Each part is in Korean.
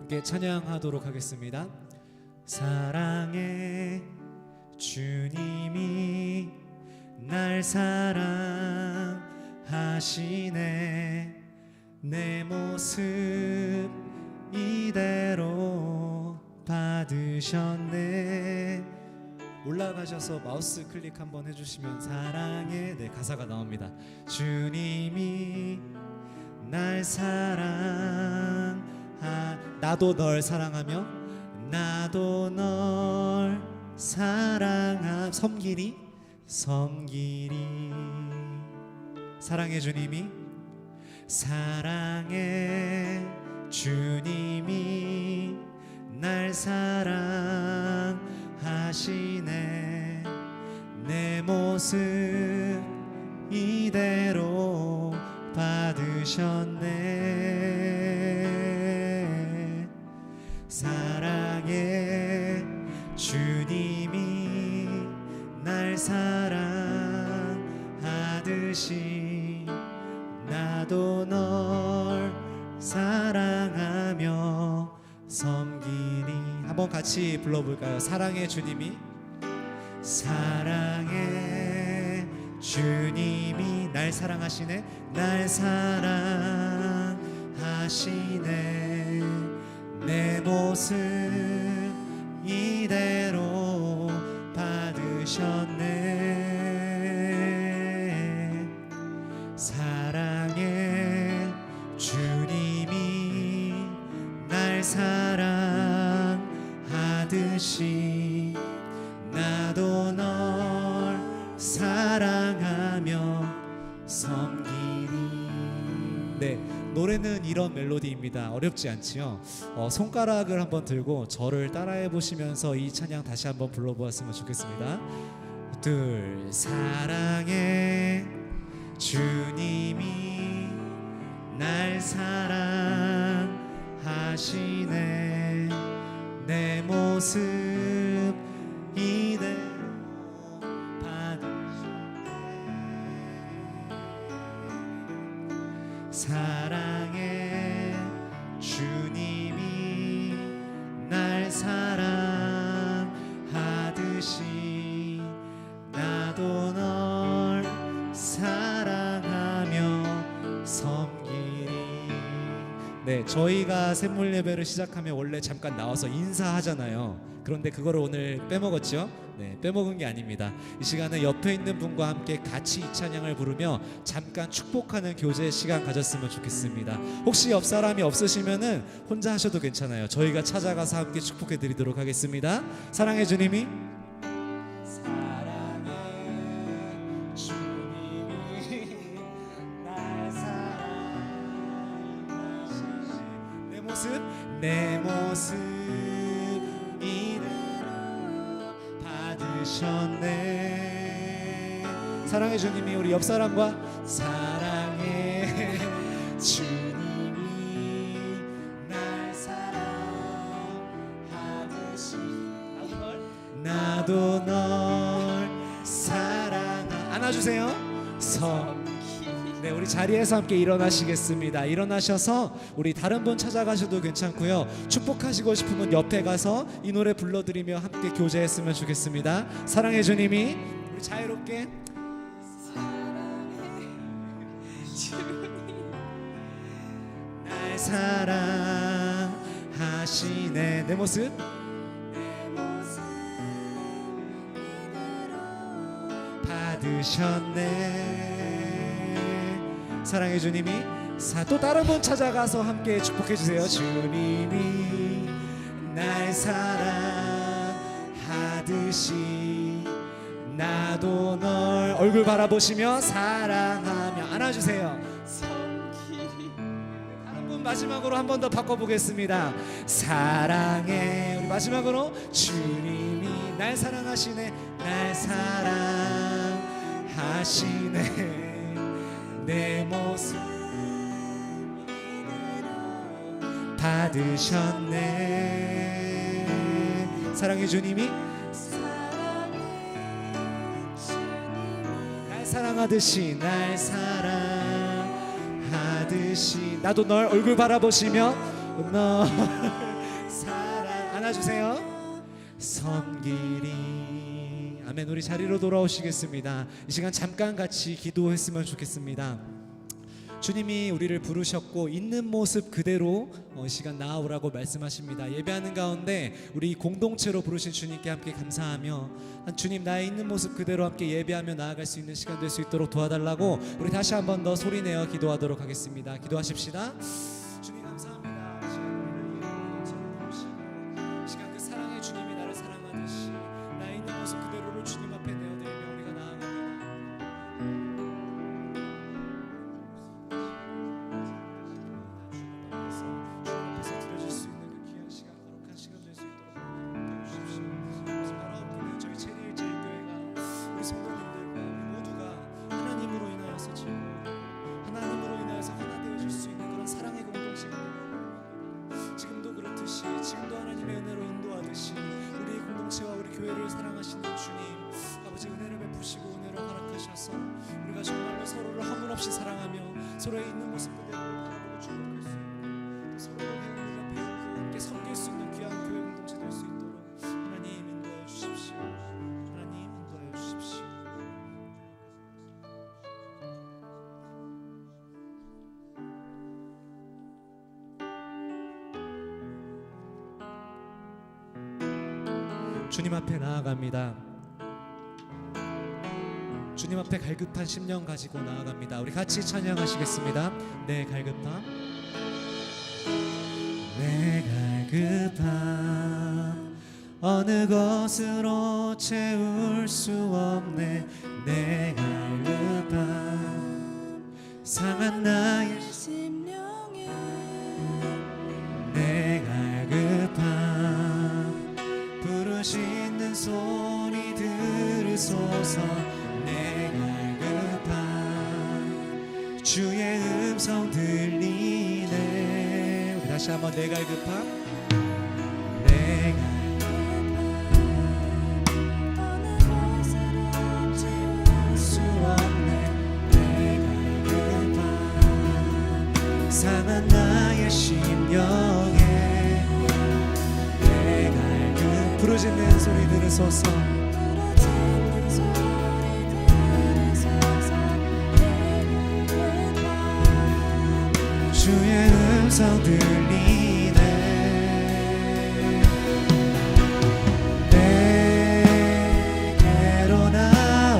함께 찬양하도록 하겠습니다. 사랑해 주님이 날 사랑하시네. 내 모습 이대로 받으셨네. 올라가셔서 마우스 클릭 한번 해주시면 사랑해 네 가사가 나옵니다. 주님이 날 나도 널 사랑하며 나도 널 섬기리 사랑해 주님이 사랑해 주님이 날 사랑하시네. 내 모습 이대로 받으셨네. 사랑해 주님이 날 사랑하듯이 나도 널 사랑하며 섬기니. 한번 같이 불러볼까요? 사랑해 주님이 사랑해 주님이 날 사랑하시네. 날 사랑하시네. 내 모습 이대로 받으셨네. 사랑해 주님이 날 사랑하듯이 나도 널 사랑하며 섬기리. 네, 노래는 이런 멜로디입니다. 어렵지 않지요? 손가락을 한번 들고 저를 따라해 보시면서 이 찬양 다시 한번 불러보았으면 좋겠습니다. 둘, 사랑해 주님이 날 사랑하시네. 내 모습 이대로 사랑해 주님이 날 사랑하듯이 나도 널 사랑하며 섬기리. 네, 저희가 샘물 예배를 시작하면 원래 잠깐 나와서 인사하잖아요. 그런데 그거를 오늘 빼먹었죠? 네, 빼먹은 게 아닙니다. 이 시간은 옆에 있는 분과 함께 같이 이 찬양을 부르며 잠깐 축복하는 교제 시간 가졌으면 좋겠습니다. 혹시 옆 사람이 없으시면은 혼자 하셔도 괜찮아요. 저희가 찾아가서 함께 축복해 드리도록 하겠습니다. 사랑해 주님이 사랑해 주님이 날 사랑하시네. 내 모습 받으셨네. 사랑해 주님이 우리 옆 사람과 사랑해 주님이 날 사랑하듯이 나도 널 안아주세요. 네, 우리 자리에서 함께 일어나시겠습니다. 일어나셔서 우리 다른 분 찾아가셔도 괜찮고요. 축복하시고 싶으면 옆에 가서 이 노래 불러드리며 함께 교제했으면 좋겠습니다. 사랑해 주님이 우리 자유롭게 사랑해 주님이 날 사랑하시네. 내 모습 받으셨네. 사랑해 주님이 또 다른 분 찾아가서 함께 축복해 주세요. 주님이 날 사랑하듯이 나도 널 얼굴 바라보시며 사랑하며 안아주세요. 다른 분 마지막으로 한 번 더 바꿔보겠습니다. 사랑해. 우리 마지막으로 주님이 날 사랑하시네. 날 사랑하시네. 내 모습 받으셨네. 사랑해 주님이 날 사랑하듯이 나도 널 얼굴 바라보시며 널 주세요. 섬기리. 아멘. 우리 자리로 돌아오시겠습니다. 이 시간 잠깐 같이 기도했으면 좋겠습니다. 주님이 우리를 부르셨고 있는 모습 그대로 시간 나아오라고 말씀하십니다. 예배하는 가운데 우리 공동체로 부르신 주님께 함께 감사하며 주님 나의 있는 모습 그대로 함께 예배하며 나아갈 수 있는 시간 될 수 있도록 도와달라고 우리 다시 한 번 더 소리내어 기도하도록 하겠습니다. 기도하십시다. 주님 감사합니다. 시간 그 사랑의 주님이 나를 사랑하듯이 나의 있는 모습 그대로를 주님 앞에 내어드리며 우리가 나아갑니다. 지금도 하나님의 은혜로 인도하듯이 우리 공동체와 우리 교회를 사랑하시는 주님 아버지 은혜를 베푸시고 은혜를 허락하셔서 우리가 정말로 서로를 허물없이 사랑하며 서로의 있는 모습 그대로 바라보고 주목할 수 있고 서로를 우리가 배우고 함께 섬길 수 있는 귀한 교회 공동체 될 수 있도록 하나님 인도하여 주십시오. 하나님 인도하여 주십시오. 주님 앞에 나아갑니다. 주님 앞에 갈급한 심령 가지고 나아갑니다. 우리 같이 찬양하시겠습니다. 내 갈급함, 내 갈급함 어느 것으로 채울 수 없네. 내 갈급함 상한 나의 심령에 내 갈급함 부르시는 소리 들으소서. 내 갈급함 주의 음성 들리네. 우리 다시 한번 내 갈급함, 내 갈급함 채울 수 없네. 내 갈급함 상한 나의 심령에 부르짖는 소리 들으소서. 주의 음성 들리네. 내게로 나오라.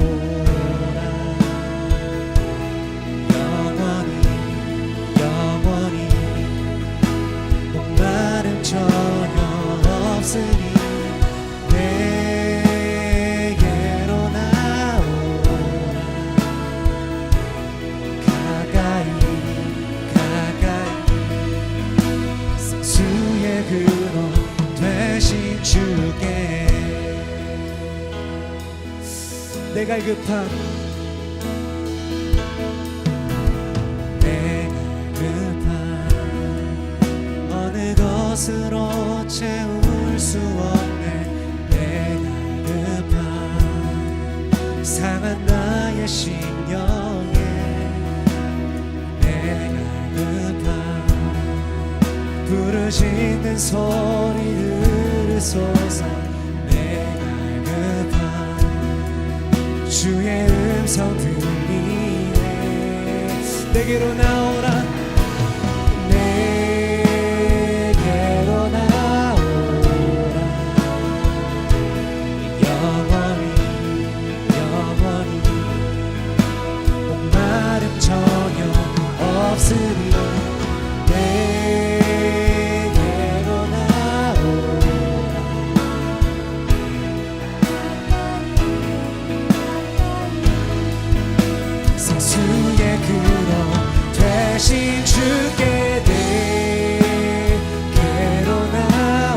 영원히 목마름 전혀 없으니 내 갈급함, 내 갈급함 어느 것으로 채울 수 없네. 내 갈급함 상한 나의 심령에 내 갈급함 부르짖는 소리 들으소서. 주의 음성 들리네. 내게로 나오라. 내게로 나오라. 영원히 목마름 전혀 없으리. 내게로 나오라. 생수의 근원 되신 주께 내게로 나오라.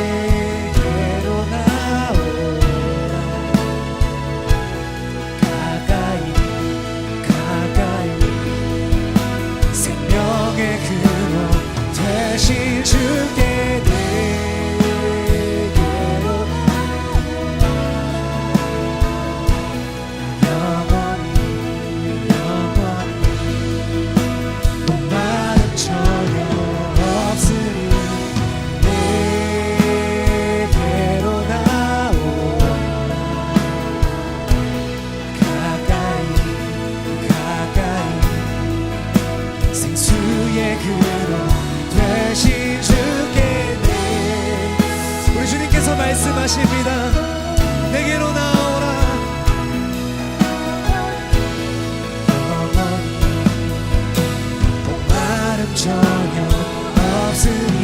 내게로 나오라. 가까이 생명의 근원 되신 주께 그로 되신 주께 우리 주님께서 말씀하십니다. 내게로 나오라. 영원히 목마름 전혀 없으니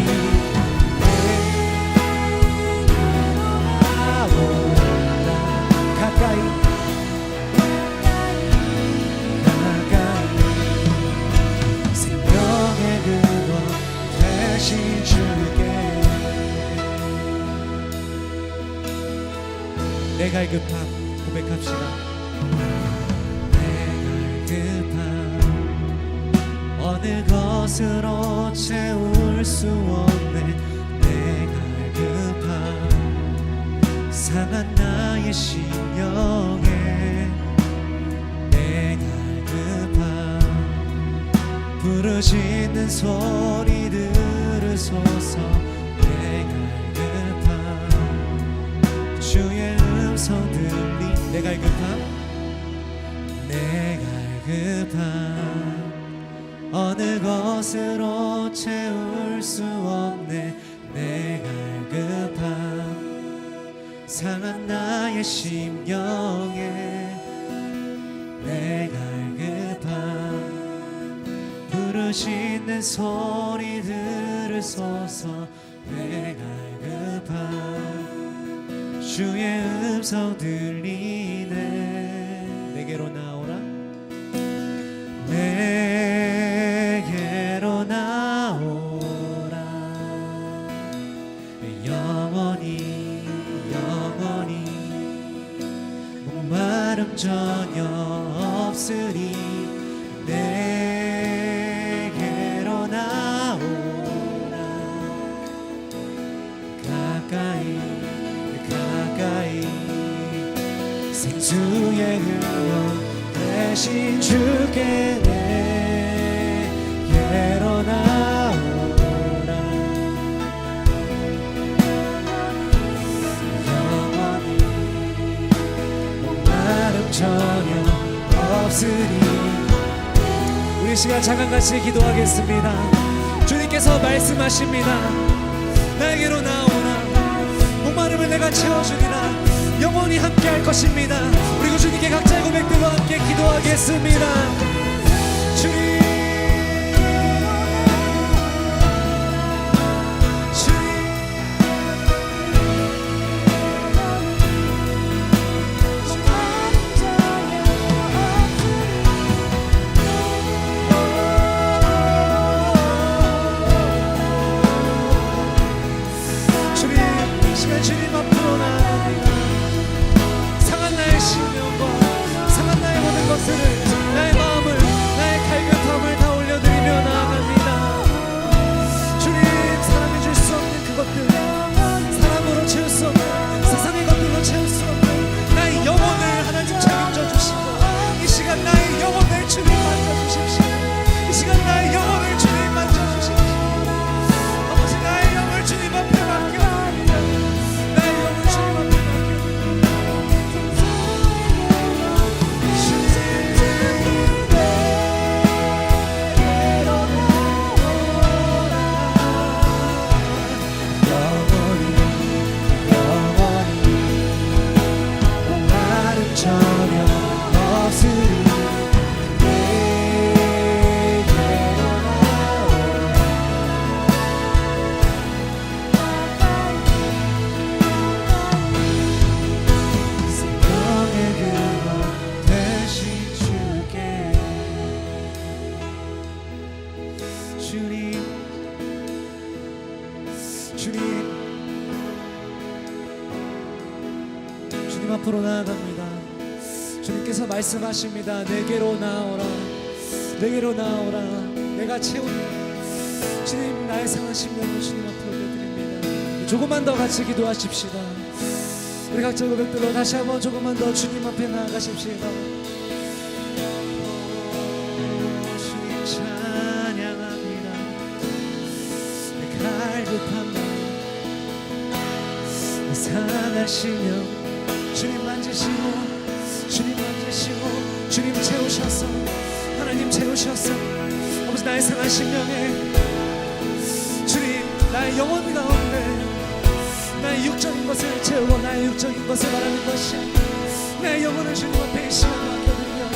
나오라. 가까이 생명의 근원 되신 주께 내 갈급함 고백합시다. 내 갈급함 어느 것으로 채울 수 없네. 내 갈급함 상한 나의 심령에 내 갈급함 부르짖는 소리 들으소서. 내 갈급함 주의 음성 들리. 내 갈급함 내 갈급함 어느 것으로 채울 수 없네. 내 갈급함 상한 나의 심령에 내 갈급함 부르짖는 소리 들으소서. 내 갈급함 주의 음성 들리네. 내게로 나오라. 내게로 나오라. 영원히 영원히 목마름 전혀 없으리. 내게로 나오라. 가까이 가까이 생수의 흘러 대신 주께 내게로 나오라. 영원히 목마름 전혀 없으리. 우리 시간 잠깐같이 기도하겠습니다. 주님께서 말씀하십니다. 나에게로 나오라. 목마름을 내가 채워주리라. 영원히 함께 할 것입니다. 우리 그 주님께 각자의 고백들과 함께 기도하겠습니다. 주님 주님 앞으로 나아갑니다. 상한 나의 심령과 상한 나의 모든 것들을 나의 마음을 나의 갈급함을 다 올려드리며 나아갑니다. 주님 사람이 줄 수 없는 그것들 사람으로 채울 수 없는 세상의 것들로 채울 수 없는 나의 영혼을 하나님 책임져 주시고 이 시간 나의 영혼을 주님 만져주십시오. 이 시간 나의 영혼을 주님 만져주십시오. 아버지 나의 영을 주님 앞에 맡겨 주님 앞으로 나아갑니다. 주님께서 말씀하십니다. 내게로 나오라. 내게로 나오라. 내가 채우리. 주님 나의 상한 심령을 주님 앞에 올려드립니다. 조금만 더 같이 기도하십시다. 우리 각자 고백들로 다시 한번 조금만 더 주님 앞에 나아가십시다. 주님 찬양합니다. 내 갈급한 마음 상한 심령 주님 만지시고 주님 만지시고 주님 채우셔서 하나님 채우셔서 아버지 나의 상한 심령에 주님 나의 영혼 가운데 나의 육적인 것을 채우고 나의 육적인 것을 말하는 것이 나의 영혼을 주님 앞에 이 시간 맡겨드리며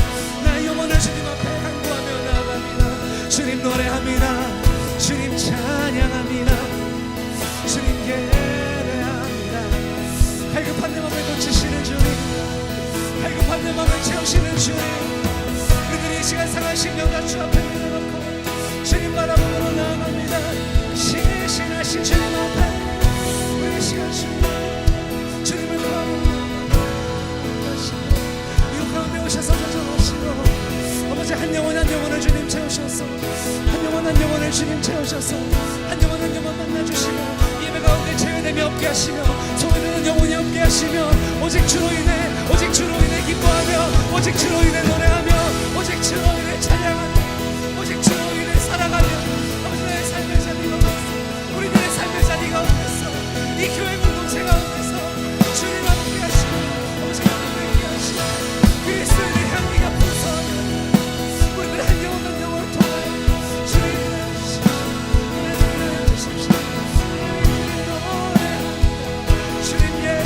나의 영혼을 주님 앞에 간구하며 나아갑니다. 주님 노래합니다. 주님 찬양합니다. 주님 예배합니다. 갈급한 내 맘을 고치시는 주님, 갈급한 내 맘을 채우시는 주님, 우리들이 이 시간 상한 심령과 주 앞에 내려놓고 주님 바라보며 나아갑니다. 신실하신 주님 앞에 우리 이 시간 주님을 바라보며 이곳 가운데 오셔서 저정하시고 아버지 한 영혼 한 영혼을 주님 채우셔서 한 영혼 한 영혼을 주님 채우셔서 한 영혼 한 영혼 만나주시고 예배 가운데 제외됨이 없게 하시며 소외되는 영혼이 없게 하시며 오직 주로 인해 기뻐하며 오직 주로 인해 노래하며 오직 주로 인해 찬양하며 오직 주로 인해 살아가며 아버지 나의 삶의 자리 가운데서 우리들의 삶의 자리 가운데서 이 교회 공동체 가운데서 주님 함께 하시고 아버지 함께 하시고 그리스도인의 향기가 풍성하며 우리들의 한 영혼 한 영혼을 통하여 주님을 노래하여 주십시오. 주님 예배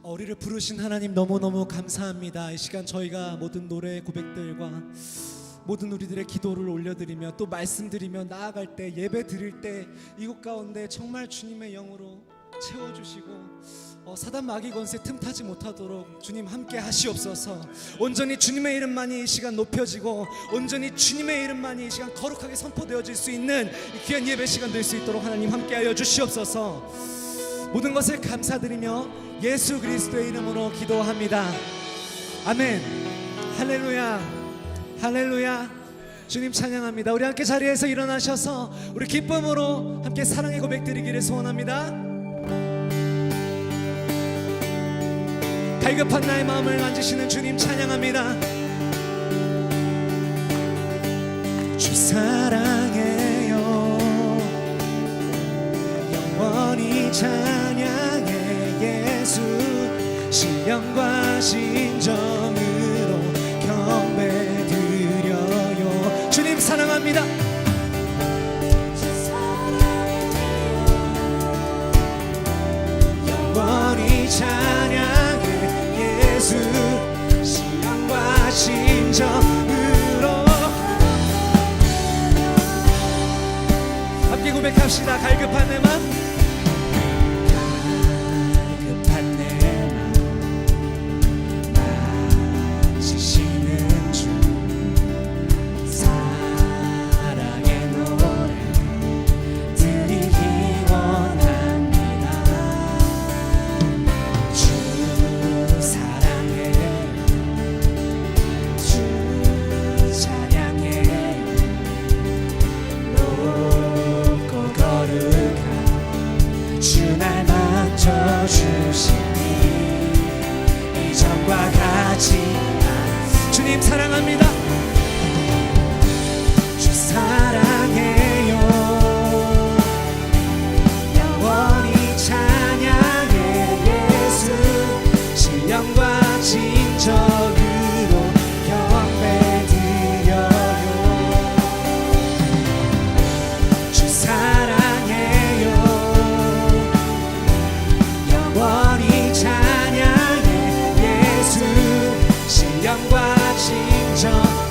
우리를 부르신 하나님 너무너무 감사합니다. 이 시간 저희가 모든 노래 고백들과 모든 우리들의 기도를 올려드리며 또 말씀드리며 나아갈 때 예배 드릴 때 이곳 가운데 정말 주님의 영으로 채워주시고 사단 마귀 권세 틈타지 못하도록 주님 함께 하시옵소서. 온전히 주님의 이름만이 이 시간 높여지고 온전히 주님의 이름만이 이 시간 거룩하게 선포되어질 수 있는 이 귀한 예배 시간 될 수 있도록 하나님 함께하여 주시옵소서. 모든 것을 감사드리며 예수 그리스도의 이름으로 기도합니다. 아멘. 할렐루야, 할렐루야. 주님 찬양합니다. 우리 함께 자리에서 일어나셔서 우리 기쁨으로 함께 사랑의 고백 드리기를 소원합니다. 갈급한 나의 마음을 만지시는 주님 찬양합니다. 주 사랑해요 영원히 찬양해 예수 신령과 신정으로 경배드려요. 주님 사랑합니다. 영원히 찬양해 예수 신령과 신정으로 함께 고백합시다. 갈급한 내 맘 주님 사랑합니다. 주 사랑해요 영원히 찬양해 예수 신령과 진정으로 경배드려요. 주 사랑해요 영원히 찬양해 예수 신령과 진정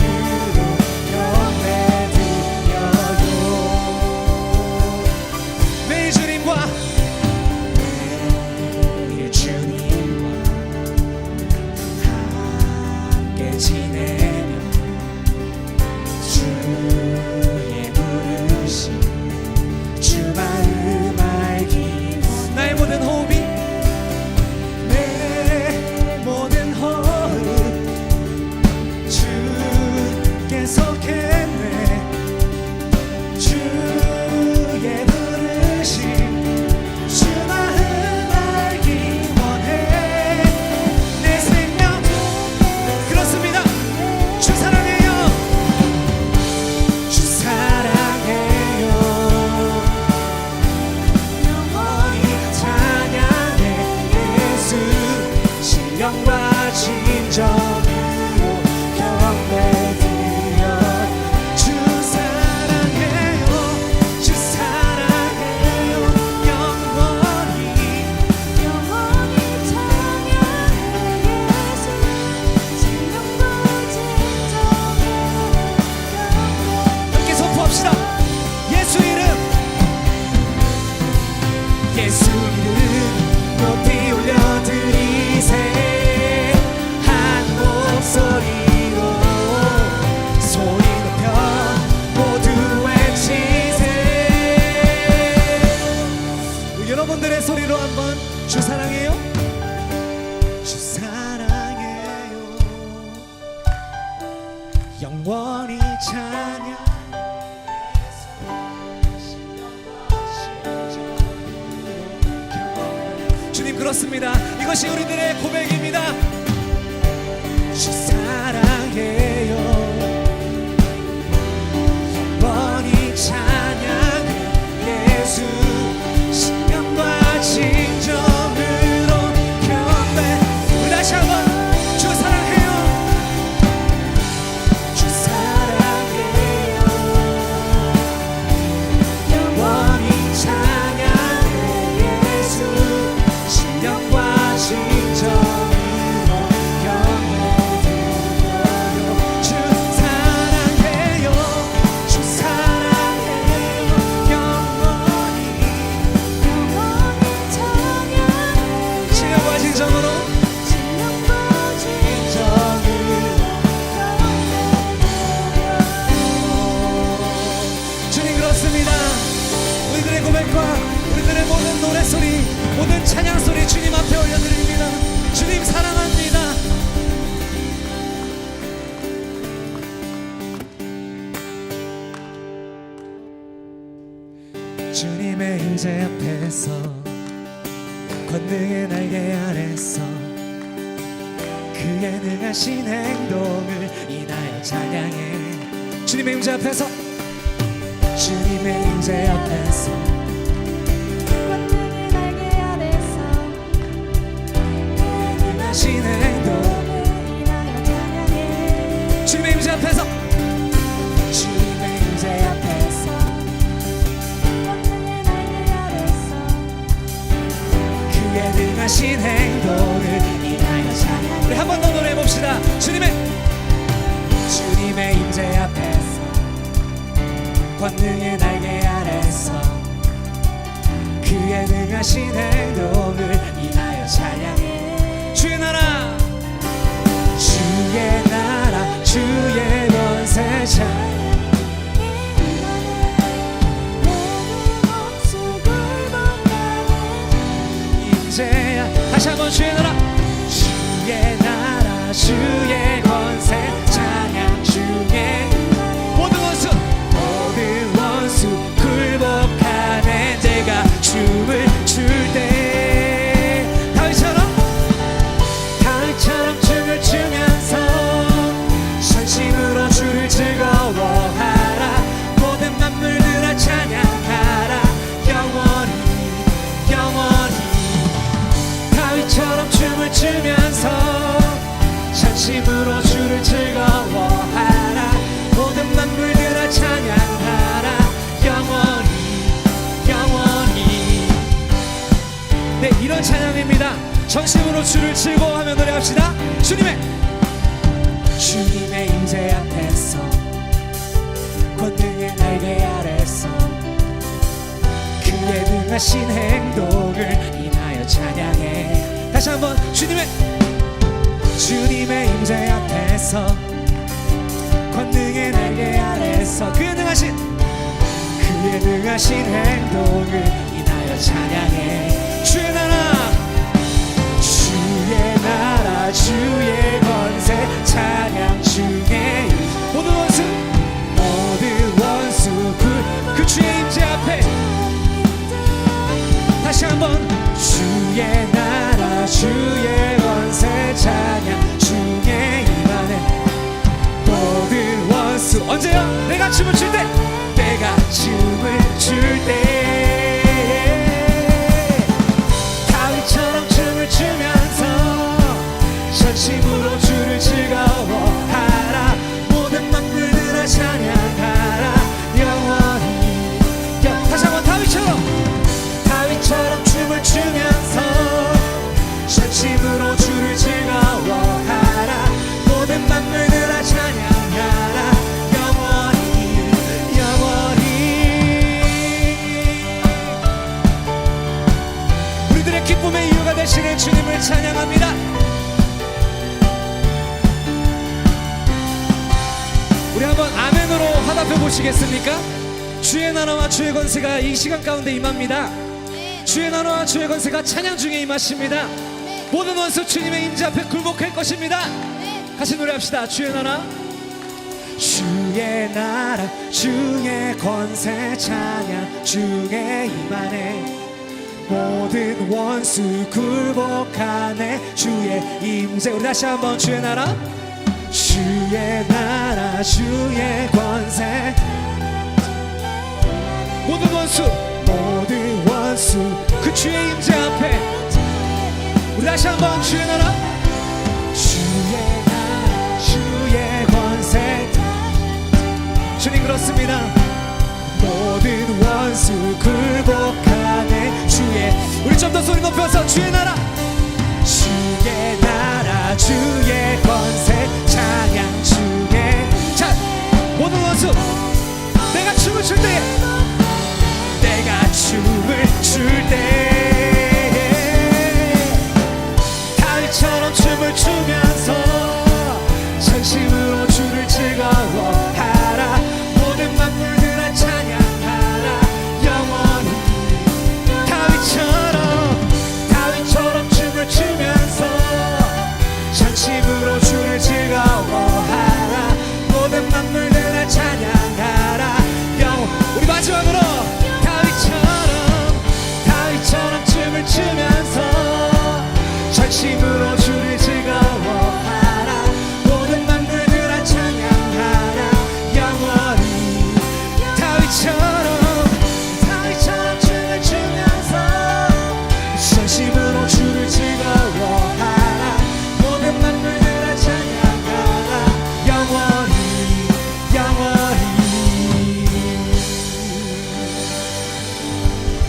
예수를 높이 올려드리세 한 목소리로 소리 높여 모두 외치세. 여러분들의 소리로 한번 주 사랑해요, 주 사랑해요, 영원히 찬양. 주님 그렇습니다. 이것이 우리들의 고백입니다. 주 사랑해요, 영원히 찬양해 예수 신명과 진정으로 경배. 우리 다시 한번 주 사랑해요, 주 사랑해요, 영원히 찬양해 예수 신명과 진정으로 경배드려요. 주 사랑해요, 주 사랑해요, 영원히 찬양해 신명과 진정으로 신명과 주님 그렇습니다. 우리들의 고백과 우리들의 모든 노래소리, 모든 찬양소리 주님 앞에 올려드립니다. 주님 사랑합니다. 주님의 임재 앞에서 권능의 날개 아래서 그의 능하신 행동을 인하여 찬양해. 주님의 임재 앞에서, 주님의 임재 앞에서 권능의 날개 아래서 능하신 행동. 인하여 찬양해. 주님의 임재 앞에서, 주님의 임재 앞에서 권능의 날개 아래서 그의 능하신 행동을 인하여 찬양. 우리 한 번 더 노래해 봅시다. 주님의 임재 앞에서 권능의 날개 아래서 그의 능하신 행동을 인하여 찬양해. 주의 나라, 주의 나라, 주의 권세 찬양. 이제야 다시 한번 주의 나라, 주의 나라, 주의 권세 찬양. 주의 모든 원수 굴복하네. 내가 춤을 출 때 다윗처럼 춤을 추면서 전심으로 주를 즐거워하라. 모든 만물들아 찬양하라. 영원히 다윗처럼 춤을 추면서 전심으로 주를 즐거워하라. 모든 만물들아 찬양하라. 영원히. 네, 이런 찬양입니다. 전심으로 주를 즐거워하며 노래합시다. 주님의 임재 앞에서 권능의 날개 아래서 그의 능하신 행동을 인하여 찬양해. 다시 한번 주님의 임재 앞에서 권능의 날개 아래서 그의 능하신 행동을 인하여 찬양해. 주의 나라, 주의 권세 찬양. 주의 모든 원수 그 주의 임재 앞에 다시 한번 주의 나라, 주의 권세 찬양. 주의 임하네 모든 원수. 언제요? 내가 춤을 출 때, 내가 춤을 출 때 다윗처럼 춤을 추면서 전심으로 주를 즐거워하라. 모든 만물들아 찬양하라. 영원히. 다시 한번 다윗처럼 춤을 추면서 전심으로 주를 즐거워하라. 모든 만물들아 찬양하라. 영원히. 우리의 기쁨의 이유가 되시는 주님을 찬양합니다. 우리 한번 아멘으로 화답해 보시겠습니까? 주의 나라와 주의 권세가 이 시간 가운데 임합니다. 주의 나라와 주의 권세가 찬양 중에 임하십니다. 모든 원수 주님의 임재 앞에 굴복할 것입니다. 같이 노래합시다. 주의 나라 주의 나라 주의 권세 찬양 중에 임하네. 모든 원수 굴복하네. 주의 임재. 우리 다시 한번 주의 나라 주의 나라 주의 권세. 모든 원수 그 주의 임재 앞에 우리 다시 한번 주의 나라 주의 권세. 주님 그렇습니다. 모든 원수 굴복하네. 주의 우리 좀 더 소리 높여서 주의 나라 주의 권세 찬양 중에. 자 모든 원수 내가 춤을 출 때 내가 춤을 출 때 다윗처럼 춤을 추면서 전심으로 주를 즐거워하라. 모든 만물들아 찬양하라. 영원히 다윗처럼 춤을 추면서 전심으로 주를 즐거워하라. 모든 만물들아 찬양하라. 우리 마지막으로 다윗처럼 춤을 추면서 전심으로 주를 즐거워하라. 모든 만물들아 찬양하라. 영원히 다윗처럼 춤을 추면서 전심으로 주를 즐거워하라. 모든 만물들아 찬양하라. 영원히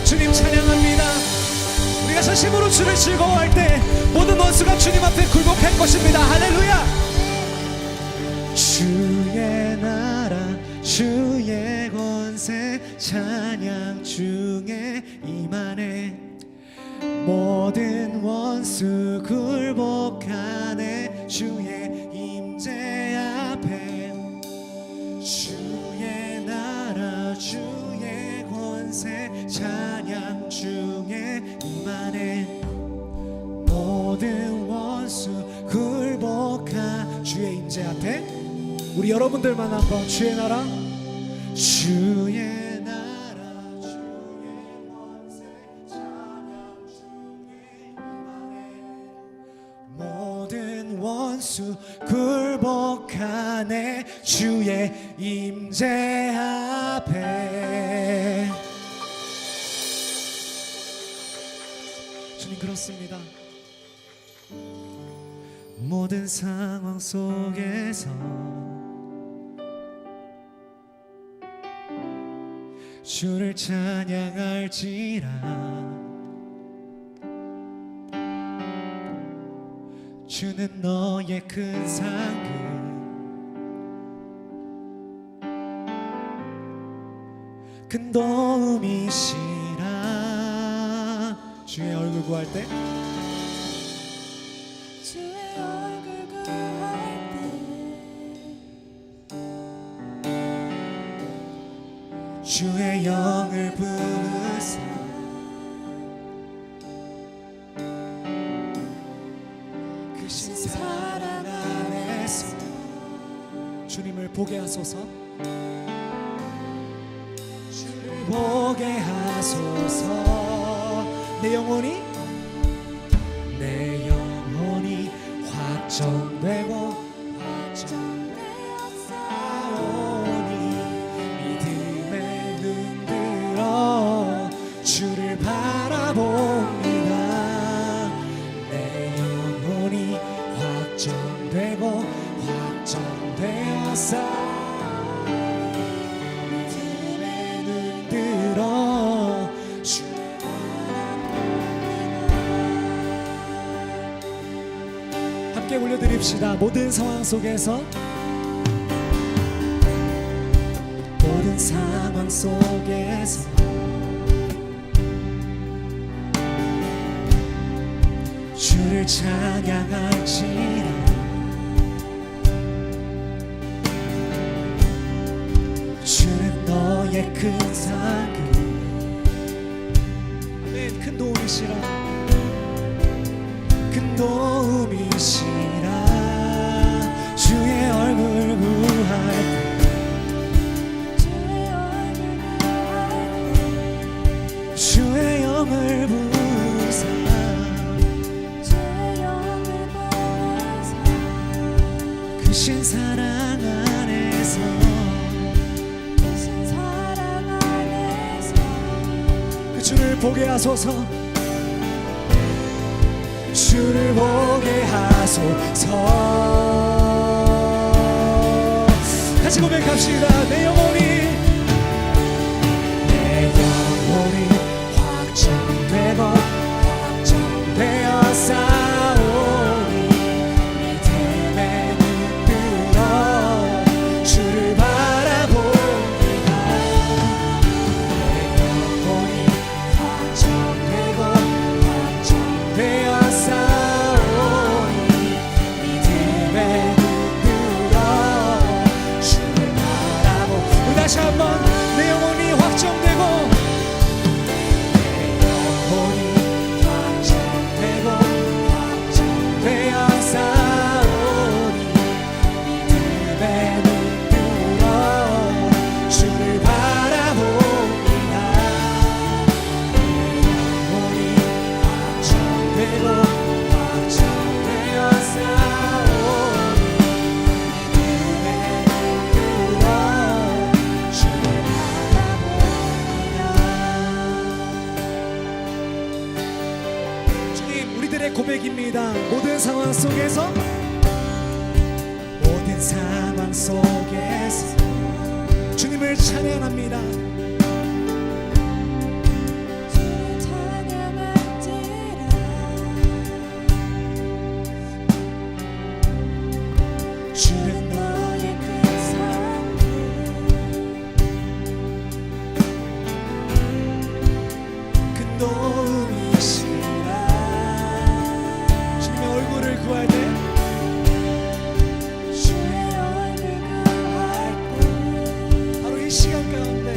주님 찬양합니다. 우리가 전심으로 주를 즐거워할 때 모든 원수가 주님 앞에 굴복할 것입니다. 할렐루야. 주의 나라 주의 권세 찬양 중에 임하네. 모든 원수 굴복하네. 주의 임재 앞에 주의 나라 주의 권세 찬양 중에 임하네. 모든 원수 굴복한 주의 임재 앞에 우리 여러분들만 한번 주의 나라 주의 나라 주의 권세 찬양 중에 임하네. 모든 원수 굴복하네. 주의 임재 앞에. 주님 그렇습니다. 모든 상황 속에서 주를 찬양할지라. 주는 너의 큰 상급 큰 도움이시라. 주의 얼굴 구할 때 주의 얼굴 구할 때 주의 영을 부르사 크신 사랑 안에서 주님을 보게 하소서. 주를 보게 하소서. 내 영혼이 확정되고 확정되었사오니 믿음에 눈들어 주를 바라봅니다. 내 영혼이 확정되고 확정되었사오니 믿음에 눈들어 주를 함께 올려드립시다. 모든 상황 속에서 주를 찬양할지라. 주는 너의 큰 상급. 아멘. 큰 도움이시라. 큰 도움이시라. 주의 얼굴 구할 때, 주의 얼굴 구할 때 주의 영을 부으사, 주의 영을 보아사 크신 사랑 안에서 크신 사랑 안에서 그 주를 보게 하소서. 주를 보게 하소서. 같이 고백합시다. 내 영혼이, 내 영혼이 확정되고 확정되어 싸우니 믿음에 눈뜨러 주를 바라봅니다. 내 영혼이 확정되고 확정되어 싸우니 믿음에 눈뜨러 주를 바라보. 다시 한번. 내 영혼이 확정되고 내 영혼이 확정되고 확정되어 싸우니 믿음에 눈뜨러 주를 바라봅니다. 내 영혼이 확정되고 확정되어 싸우니 믿음에 눈뜨러 주를 바라봅니다. 주님, 우리들의 고백입니다. 모든 상황 속에서, 모든 상황 속에서 주님을 찬양합니다. 주를 찬양할지라 주는 너의 큰 상급 큰 도움이시라. 주님의 얼굴을 구할 때, 주의 얼굴 구할 때 바로 이 시간 가운데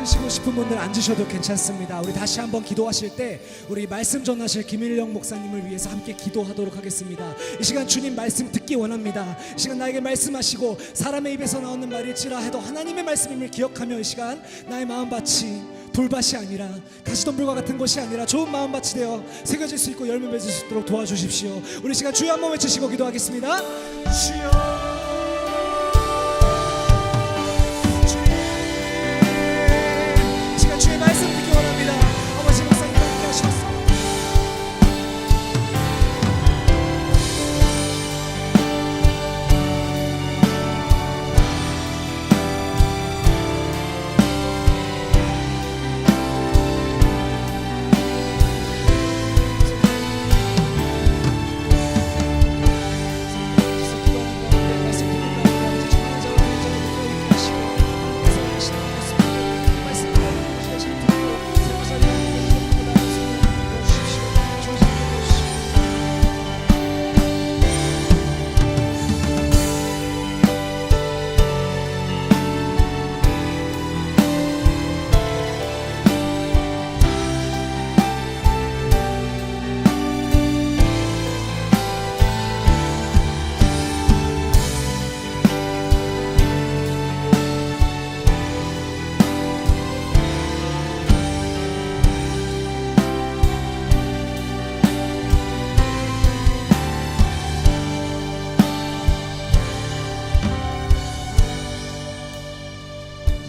드시고 싶은 분들 앉으셔도 괜찮습니다. 우리 다시 한번 기도하실 때 우리 말씀 전하실 김일령 목사님을 위해서 함께 기도하도록 하겠습니다. 이 시간 주님 말씀 듣기 원합니다. 이 시간 나에게 말씀하시고 사람의 입에서 나오는 말일지라 해도 하나님의 말씀임을 기억하며 이 시간 나의 마음밭이 돌밭이 아니라 가시덤불과 같은 것이 아니라 좋은 마음밭이 되어 새겨질 수 있고 열매 맺을 수 있도록 도와주십시오. 우리 시간 주여 한번 외치시고 기도하겠습니다. 주여 주의 말씀 듣기 원합니다. 아버지 목사님 함께 하시옵소서.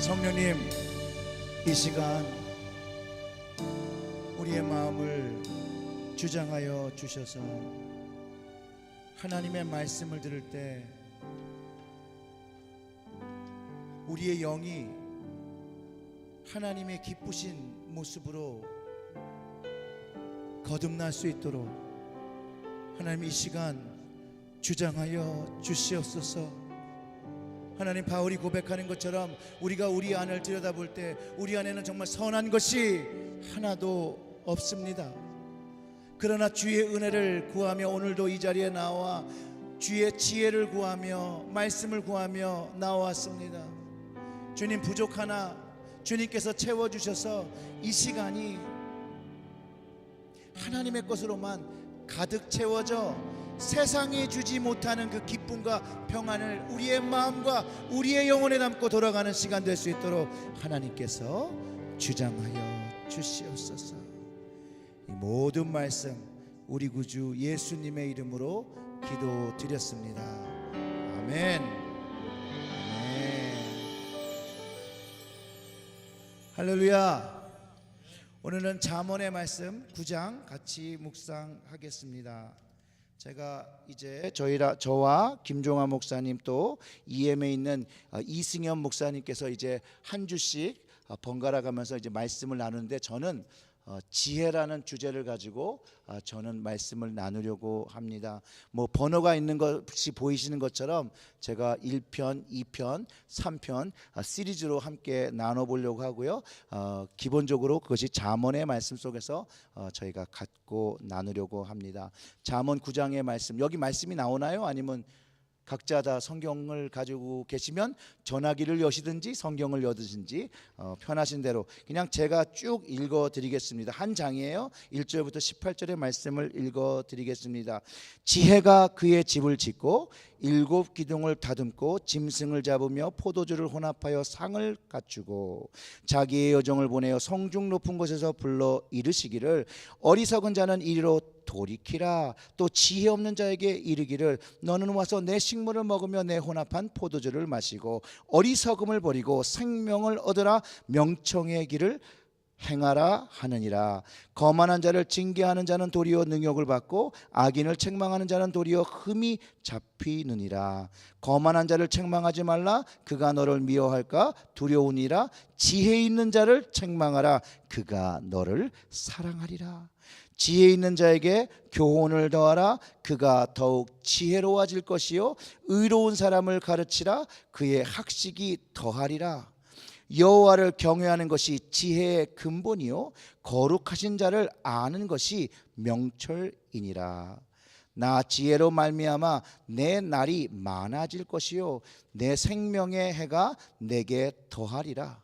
성령님, 이 시간 우리의 마음을 주장하여 주셔서 하나님의 말씀을 들을 때 우리의 영이 하나님의 기쁘신 모습으로 거듭날 수 있도록 하나님 이 시간 주장하여 주시옵소서. 하나님, 바울이 고백하는 것처럼 우리가 우리 안을 들여다볼 때 우리 안에는 정말 선한 것이 하나도 없습니다. 그러나 주의 은혜를 구하며 오늘도 이 자리에 나와 주의 지혜를 구하며 말씀을 구하며 나왔습니다. 주님, 부족하나 주님께서 채워주셔서 이 시간이 하나님의 것으로만 가득 채워져 세상이 주지 못하는 그 기쁨과 평안을 우리의 마음과 우리의 영혼에 담고 돌아가는 시간 될 수 있도록 하나님께서 주장하여 주시옵소서. 이 모든 말씀 우리 구주 예수님의 이름으로 기도드렸습니다. 아멘. 아멘. 할렐루야. 오늘은 잠언의 말씀 9장 같이 묵상하겠습니다. 제가 이제 저와 김종환 목사님 또 EM에 있는 이승현 목사님께서 이제 한 주씩 번갈아 가면서 이제 말씀을 나누는데 저는 지혜라는 주제를 가지고 저는 말씀을 나누려고 합니다. 뭐 번호가 있는 것이 보이시는 것처럼 제가 1편, 2편, 3편 시리즈로 함께 나눠보려고 하고요. 기본적으로 그것이 잠언의 말씀 속에서 저희가 갖고 나누려고 합니다. 잠언 9장의 말씀, 여기 말씀이 나오나요? 아니면 각자 다 성경을 가지고 계시면 전화기를 여시든지 성경을 여드든지 편하신 대로 그냥 제가 쭉 읽어드리겠습니다. 한 장이에요. 1절부터 18절의 말씀을 읽어드리겠습니다. 지혜가 그의 집을 짓고 7 기둥을 다듬고 짐승을 잡으며 포도주를 혼합하여 상을 갖추고 자기의 여종을 보내어 성중 높은 곳에서 불러 이르시기를 어리석은 자는 이리로 돌이키라. 또 지혜 없는 자에게 이르기를 너는 와서 내 식물을 먹으며 내 혼합한 포도주를 마시고 어리석음을 버리고 생명을 얻으라. 명청의 길을 행하라 하느니라. 거만한 자를 징계하는 자는 도리어 능욕을 받고 악인을 책망하는 자는 도리어 흠이 잡히느니라. 거만한 자를 책망하지 말라. 그가 너를 미워할까 두려우니라. 지혜 있는 자를 책망하라. 그가 너를 사랑하리라. 지혜 있는 자에게 교훈을 더하라. 그가 더욱 지혜로워질 것이요 의로운 사람을 가르치라. 그의 학식이 더하리라. 여호와를 경외하는 것이 지혜의 근본이요 거룩하신 자를 아는 것이 명철이니라. 나 지혜로 말미암아 내 날이 많아질 것이요 내 생명의 해가 내게 더하리라.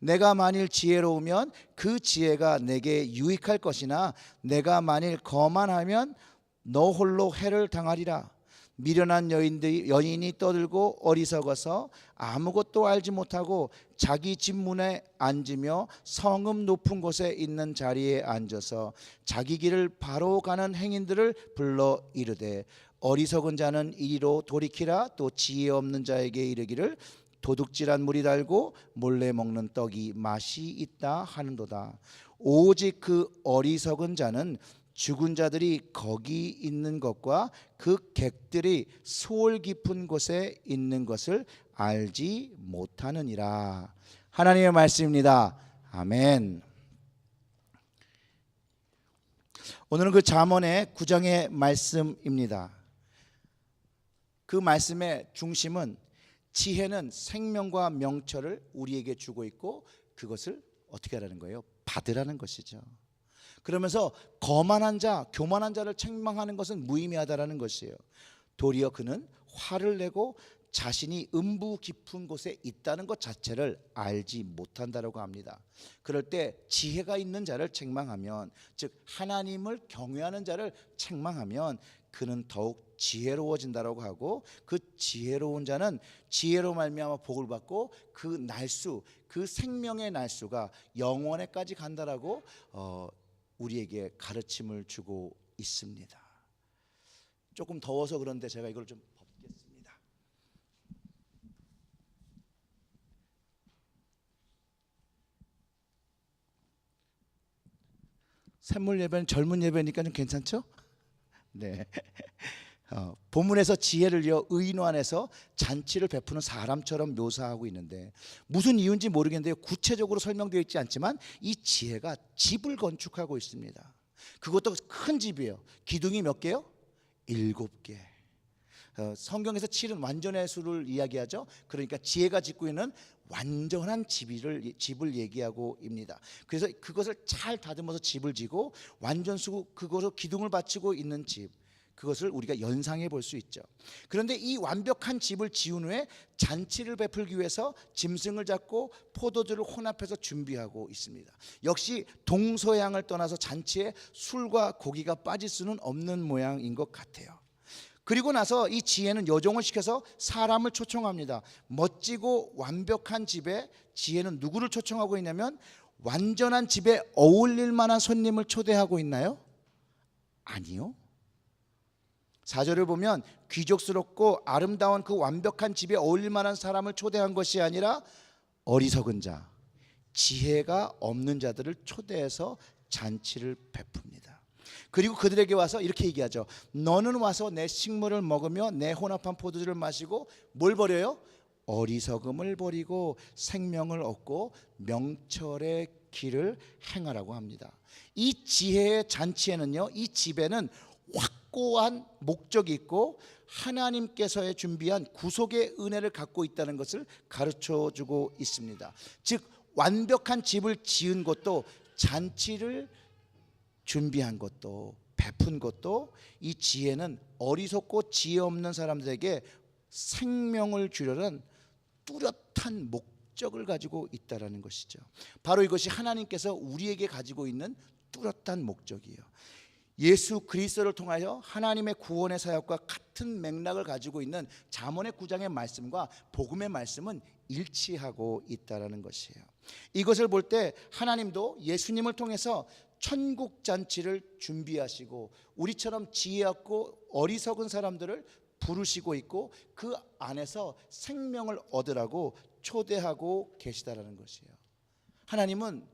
내가 만일 지혜로우면 그 지혜가 내게 유익할 것이나 내가 만일 거만하면 너 홀로 해를 당하리라. 미련한 여인이 떠들고 어리석어서 아무것도 알지 못하고 자기 집 문에 앉으며 성읍 높은 곳에 있는 자리에 앉아서 자기 길을 바로 가는 행인들을 불러 이르되 어리석은 자는 이리로 돌이키라. 또 지혜 없는 자에게 이르기를 도둑질한 물이 달고 몰래 먹는 떡이 맛이 있다 하는도다. 오직 그 어리석은 자는 죽은 자들이 거기 있는 것과 그 객들이 소울 깊은 곳에 있는 것을 알지 못하느니라. 하나님의 말씀입니다. 아멘. 오늘은 그 잠언의 9장의 말씀입니다. 그 말씀의 중심은 지혜는 생명과 명철을 우리에게 주고 있고 그것을 어떻게 하라는 거예요? 받으라는 것이죠. 그러면서 거만한 자, 교만한 자를 책망하는 것은 무의미하다라는 것이에요. 도리어 그는 화를 내고 자신이 음부 깊은 곳에 있다는 것 자체를 알지 못한다라고 합니다. 그럴 때 지혜가 있는 자를 책망하면, 즉 하나님을 경외하는 자를 책망하면 그는 더욱 지혜로워진다라고 하고, 그 지혜로운 자는 지혜로 말미암아 복을 받고 그 날수, 그 생명의 날수가 영원에까지 간다라고 우리에게 가르침을 주고 있습니다. 조금 더워서 그런데 제가 이걸 좀 벗겠습니다. 샘물 예배는 젊은 예배니까 좀 괜찮죠? 네. 본문에서 지혜를요 의인 안에서 잔치를 베푸는 사람처럼 묘사하고 있는데, 무슨 이유인지 모르겠는데요, 구체적으로 설명되어 있지 않지만 이 지혜가 집을 건축하고 있습니다. 그것도 큰 집이에요. 기둥이 몇 개요? 7개. 성경에서 7은 완전의 수를 이야기하죠. 그러니까 지혜가 짓고 있는 완전한 집을 얘기하고 입니다. 그래서 그것을 잘 다듬어서 집을 지고 완전수, 그것으로 기둥을 받치고 있는 집, 그것을 우리가 연상해 볼 수 있죠. 그런데 이 완벽한 집을 지은 후에 잔치를 베풀기 위해서 짐승을 잡고 포도주를 혼합해서 준비하고 있습니다. 역시 동서양을 떠나서 잔치에 술과 고기가 빠질 수는 없는 모양인 것 같아요. 그리고 나서 이 지혜는 여종을 시켜서 사람을 초청합니다. 멋지고 완벽한 집에 지혜는 누구를 초청하고 있냐면, 완전한 집에 어울릴 만한 손님을 초대하고 있나요? 아니요. 4절을 보면 귀족스럽고 아름다운 그 완벽한 집에 어울릴 만한 사람을 초대한 것이 아니라 어리석은 자, 지혜가 없는 자들을 초대해서 잔치를 베풉니다. 그리고 그들에게 와서 이렇게 얘기하죠. 너는 와서 내 식물을 먹으며 내 혼합한 포도주를 마시고 뭘 버려요? 어리석음을 버리고 생명을 얻고 명철의 길을 행하라고 합니다. 이 지혜의 잔치에는요, 이 집에는 확고한 목적이 있고 하나님께서 준비한 구속의 은혜를 갖고 있다는 것을 가르쳐주고 있습니다. 즉 완벽한 집을 지은 것도, 잔치를 준비한 것도, 베푼 것도, 이 지혜는 어리석고 지혜 없는 사람들에게 생명을 주려는 뚜렷한 목적을 가지고 있다는 것이죠. 바로 이것이 하나님께서 우리에게 가지고 있는 뚜렷한 목적이에요. 예수 그리스도를 통하여 하나님의 구원의 사역과 같은 맥락을 가지고 있는 잠언의 9장의 말씀과 복음의 말씀은 일치하고 있다는 것이에요. 이것을 볼 때 하나님도 예수님을 통해서 천국 잔치를 준비하시고 우리처럼 지혜 없고 어리석은 사람들을 부르시고 있고 그 안에서 생명을 얻으라고 초대하고 계시다라는 것이에요. 하나님은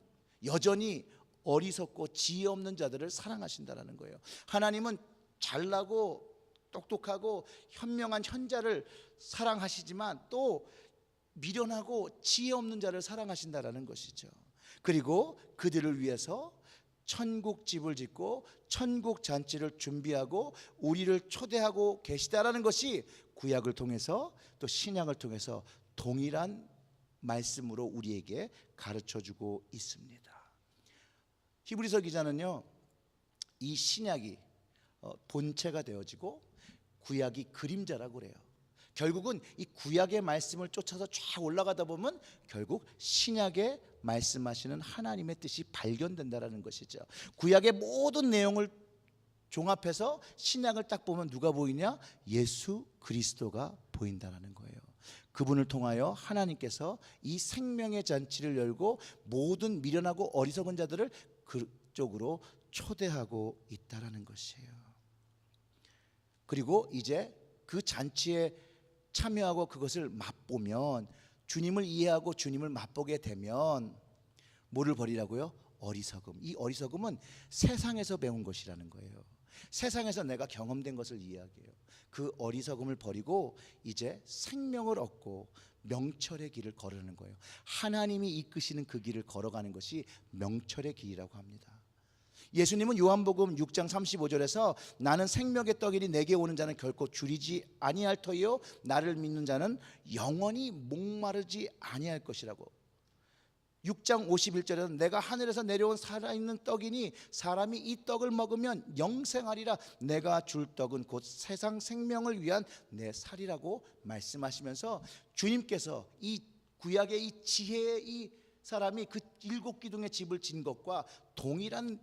여전히 어리석고 지혜 없는 자들을 사랑하신다라는 거예요. 하나님은 잘나고 똑똑하고 현명한 현자를 사랑하시지만 또 미련하고 지혜 없는 자를 사랑하신다라는 것이죠. 그리고 그들을 위해서 천국 집을 짓고 천국 잔치를 준비하고 우리를 초대하고 계시다라는 것이 구약을 통해서 또 신약을 통해서 동일한 말씀으로 우리에게 가르쳐주고 있습니다. 히브리서 기자는요, 이 신약이 본체가 되어지고 구약이 그림자라고 그래요. 결국은 이 구약의 말씀을 쫓아서 쫙 올라가다 보면 결국 신약에 말씀하시는 하나님의 뜻이 발견된다라는 것이죠. 구약의 모든 내용을 종합해서 신약을 딱 보면 누가 보이냐? 예수 그리스도가 보인다라는 거예요. 그분을 통하여 하나님께서 이 생명의 잔치를 열고 모든 미련하고 어리석은 자들을 그쪽으로 초대하고 있다라는 것이에요. 그리고 이제 그 잔치에 참여하고 그것을 맛보면, 주님을 이해하고 주님을 맛보게 되면 뭐를 버리라고요? 어리석음. 이 어리석음은 세상에서 배운 것이라는 거예요. 세상에서 내가 경험된 것을 이야기해요. 그 어리석음을 버리고 이제 생명을 얻고 명철의 길을 걸으는 거예요. 하나님이 이끄시는 그 길을 걸어가는 것이 명철의 길이라고 합니다. 예수님은 요한복음 6장 35절에서 나는 생명의 떡이니 내게 오는 자는 결코 줄이지 아니할 터이요 나를 믿는 자는 영원히 목마르지 아니할 것이라고. 6장 51절에는 내가 하늘에서 내려온 살아있는 떡이니 사람이 이 떡을 먹으면 영생하리라. 내가 줄 떡은 곧 세상 생명을 위한 내 살이라고 말씀하시면서 주님께서 이 구약의 이 지혜의 이 사람이 그 7기둥의 집을 진 것과 동일한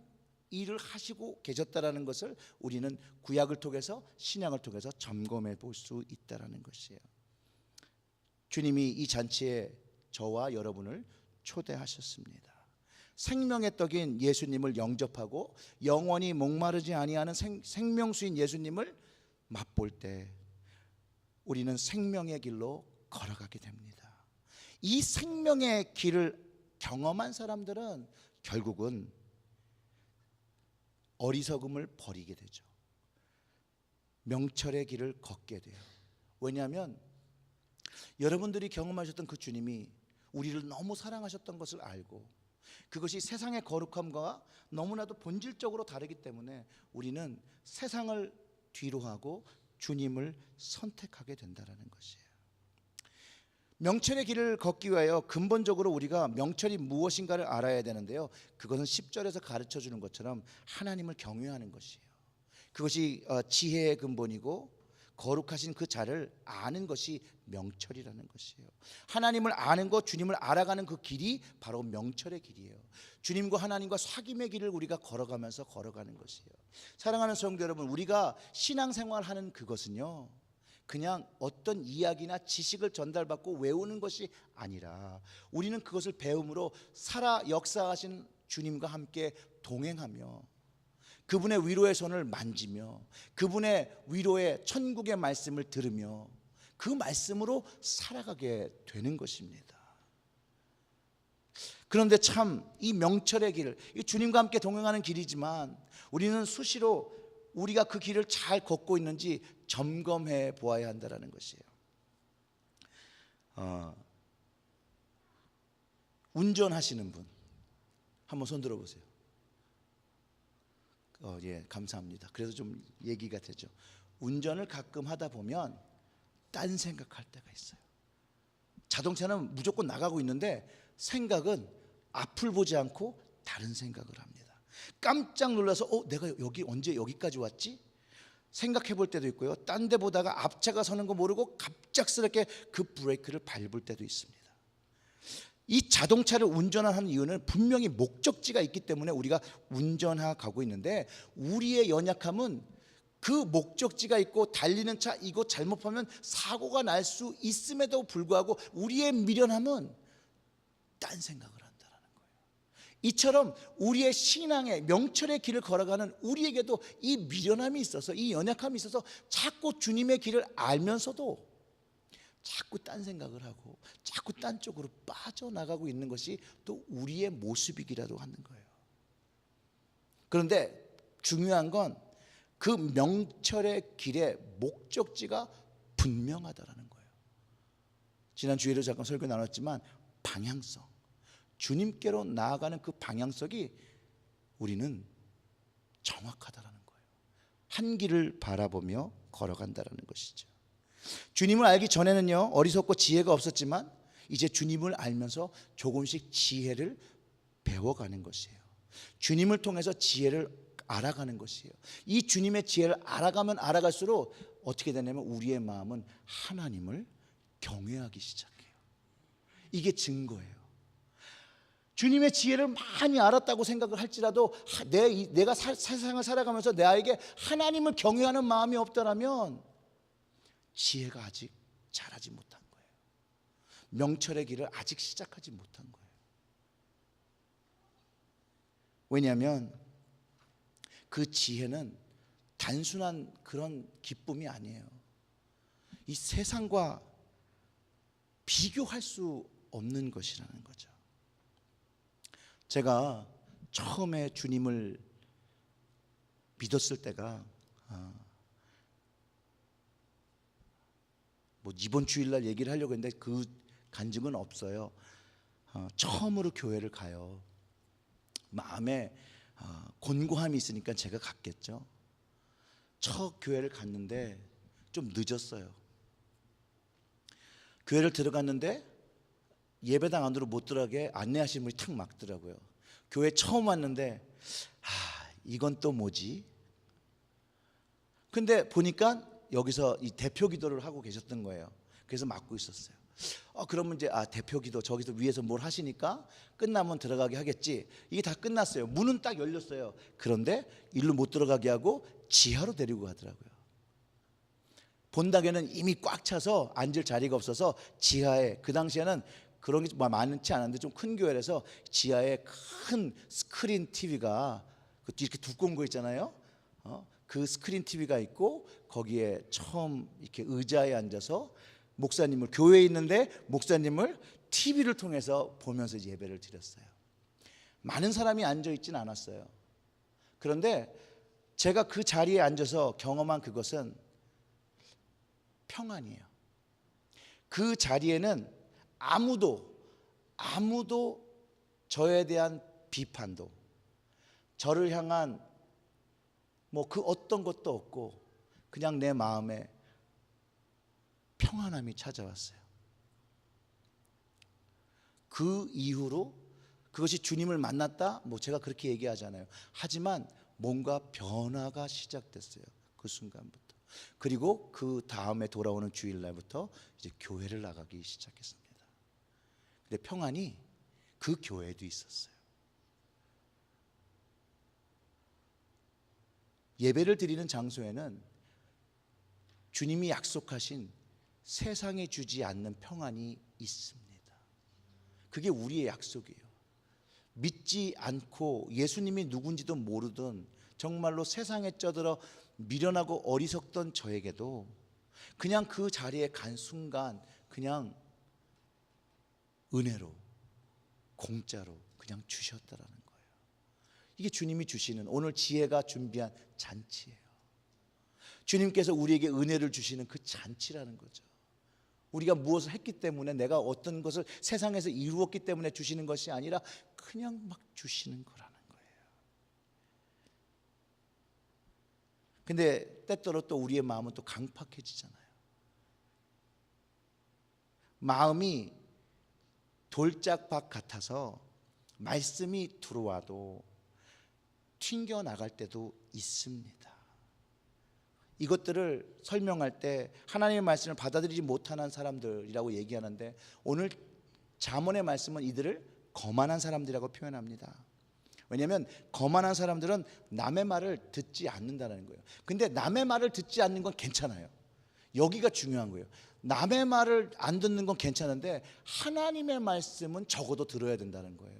일을 하시고 계셨다라는 것을 우리는 구약을 통해서 신약을 통해서 점검해 볼 수 있다라는 것이에요. 주님이 이 잔치에 저와 여러분을 초대하셨습니다. 생명의 떡인 예수님을 영접하고 영원히 목마르지 아니하는 생명수인 예수님을 맛볼 때 우리는 생명의 길로 걸어가게 됩니다. 이 생명의 길을 경험한 사람들은 결국은 어리석음을 버리게 되죠. 명철의 길을 걷게 돼요. 왜냐하면 여러분들이 경험하셨던 그 주님이 우리를 너무 사랑하셨던 것을 알고 그것이 세상의 거룩함과 너무나도 본질적으로 다르기 때문에 우리는 세상을 뒤로하고 주님을 선택하게 된다는 것이에요. 명철의 길을 걷기 위하여 근본적으로 우리가 명철이 무엇인가를 알아야 되는데요, 그것은 10절에서 가르쳐 주는 것처럼 하나님을 경외하는 것이에요. 그것이 지혜의 근본이고 거룩하신 그 자를 아는 것이 명철이라는 것이에요. 하나님을 아는 것, 주님을 알아가는 그 길이 바로 명철의 길이에요. 주님과 하나님과 사귐의 길을 우리가 걸어가면서 걸어가는 것이에요. 사랑하는 성도 여러분, 우리가 신앙생활하는 그것은요, 그냥 어떤 이야기나 지식을 전달받고 외우는 것이 아니라 우리는 그것을 배움으로 살아 역사하신 주님과 함께 동행하며 그분의 위로의 손을 만지며 그분의 위로의 천국의 말씀을 들으며 그 말씀으로 살아가게 되는 것입니다. 그런데 참 이 명철의 길, 이 주님과 함께 동행하는 길이지만 우리는 수시로 우리가 그 길을 잘 걷고 있는지 점검해 보아야 한다는 것이에요. 운전하시는 분 한번 손 들어보세요. 예, 감사합니다. 그래서 좀 얘기가 되죠. 운전을 가끔 하다 보면 딴 생각할 때가 있어요. 자동차는 무조건 나가고 있는데 생각은 앞을 보지 않고 다른 생각을 합니다. 깜짝 놀라서 내가 언제 여기까지 왔지? 생각해 볼 때도 있고요. 딴 데 보다가 앞차가 서는 거 모르고 갑작스럽게 그 브레이크를 밟을 때도 있습니다. 이 자동차를 운전하는 이유는 분명히 목적지가 있기 때문에 우리가 운전하고 있는데, 우리의 연약함은 그 목적지가 있고 달리는 차 이거 잘못하면 사고가 날 수 있음에도 불구하고 우리의 미련함은 딴 생각을 한다는 거예요. 이처럼 우리의 신앙의 명철의 길을 걸어가는 우리에게도 이 미련함이 있어서, 이 연약함이 있어서 자꾸 주님의 길을 알면서도 자꾸 딴 생각을 하고 자꾸 딴 쪽으로 빠져나가고 있는 것이 또 우리의 모습이기라도 하는 거예요. 그런데 중요한 건 그 명철의 길의 목적지가 분명하다라는 거예요. 지난 주일에 잠깐 설교 나눴지만 방향성, 주님께로 나아가는 그 방향성이 우리는 정확하다라는 거예요. 한 길을 바라보며 걸어간다라는 것이죠. 주님을 알기 전에는요, 어리석고 지혜가 없었지만 이제 주님을 알면서 조금씩 지혜를 배워가는 것이에요. 주님을 통해서 지혜를 알아가는 것이에요. 이 주님의 지혜를 알아가면 알아갈수록 어떻게 되냐면 우리의 마음은 하나님을 경외하기 시작해요. 이게 증거예요. 주님의 지혜를 많이 알았다고 생각을 할지라도 내가 세상을 살아가면서 나에게 하나님을 경외하는 마음이 없다라면 지혜가 아직 자라지 못한 거예요. 명철의 길을 아직 시작하지 못한 거예요. 왜냐하면 그 지혜는 단순한 그런 기쁨이 아니에요. 이 세상과 비교할 수 없는 것이라는 거죠. 제가 처음에 주님을 믿었을 때가 뭐 이번 주일날 얘기를 하려고 했는데 그 간증은 없어요. 처음으로 교회를 가요. 마음에 곤고함이 있으니까 제가 갔겠죠. 첫 교회를 갔는데 좀 늦었어요. 교회를 들어갔는데 예배당 안으로 못 들어가게 안내하시는 분이 탁 막더라고요. 교회 처음 왔는데 이건 또 뭐지? 근데 보니까 여기서 이 대표 기도를 하고 계셨던 거예요. 그래서 막고 있었어요. 그러면 이제 대표 기도 저기서 위에서 뭘 하시니까 끝나면 들어가게 하겠지. 이게 다 끝났어요. 문은 딱 열렸어요. 그런데 일로 못 들어가게 하고 지하로 데리고 가더라고요. 본당에는 이미 꽉 차서 앉을 자리가 없어서 지하에, 그 당시에는 그런 게 많지 않았는데 좀 큰 교회라서 지하에 큰 스크린 TV가 이렇게 두꺼운 거 있잖아요. 그 스크린 TV가 있고 거기에 처음 이렇게 의자에 앉아서 목사님을, 교회에 있는데 목사님을 TV를 통해서 보면서 예배를 드렸어요. 많은 사람이 앉아 있진 않았어요. 그런데 제가 그 자리에 앉아서 경험한 그것은 평안이에요. 그 자리에는 아무도 저에 대한 비판도, 저를 향한 뭐 그 어떤 것도 없고 그냥 내 마음에 평안함이 찾아왔어요. 그 이후로 그것이 주님을 만났다, 뭐 제가 그렇게 얘기하잖아요. 하지만 뭔가 변화가 시작됐어요. 그 순간부터. 그리고 그 다음에 돌아오는 주일날부터 이제 교회를 나가기 시작했습니다. 근데 평안이 그 교회에도 있었어요. 예배를 드리는 장소에는 주님이 약속하신 세상에 주지 않는 평안이 있습니다. 그게 우리의 약속이에요. 믿지 않고 예수님이 누군지도 모르던 정말로 세상에 쩌들어 미련하고 어리석던 저에게도 그냥 그 자리에 간 순간 그냥 은혜로, 공짜로 그냥 주셨다라는 거예요. 이게 주님이 주시는, 오늘 지혜가 준비한 잔치예요. 주님께서 우리에게 은혜를 주시는 그 잔치라는 거죠. 우리가 무엇을 했기 때문에, 내가 어떤 것을 세상에서 이루었기 때문에 주시는 것이 아니라 그냥 막 주시는 거라는 거예요. 근데 때때로 또 우리의 마음은 또 강팍해지잖아요. 마음이 돌짝밭 같아서 말씀이 들어와도 튕겨나갈 때도 있습니다. 이것들을 설명할 때 하나님의 말씀을 받아들이지 못하는 사람들이라고 얘기하는데, 오늘 잠언의 말씀은 이들을 거만한 사람들이라고 표현합니다. 왜냐하면 거만한 사람들은 남의 말을 듣지 않는다는 거예요. 근데 남의 말을 듣지 않는 건 괜찮아요. 여기가 중요한 거예요. 남의 말을 안 듣는 건 괜찮은데 하나님의 말씀은 적어도 들어야 된다는 거예요.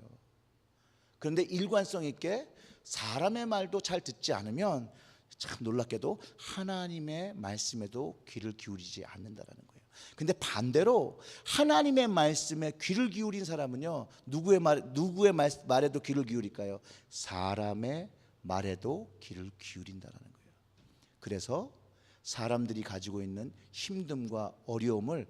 그런데 일관성 있게 사람의 말도 잘 듣지 않으면 참 놀랍게도 하나님의 말씀에도 귀를 기울이지 않는다라는 거예요. 근데 반대로 하나님의 말씀에 귀를 기울인 사람은요, 누구의 말에도 귀를 기울일까요? 사람의 말에도 귀를 기울인다라는 거예요. 그래서 사람들이 가지고 있는 힘듦과 어려움을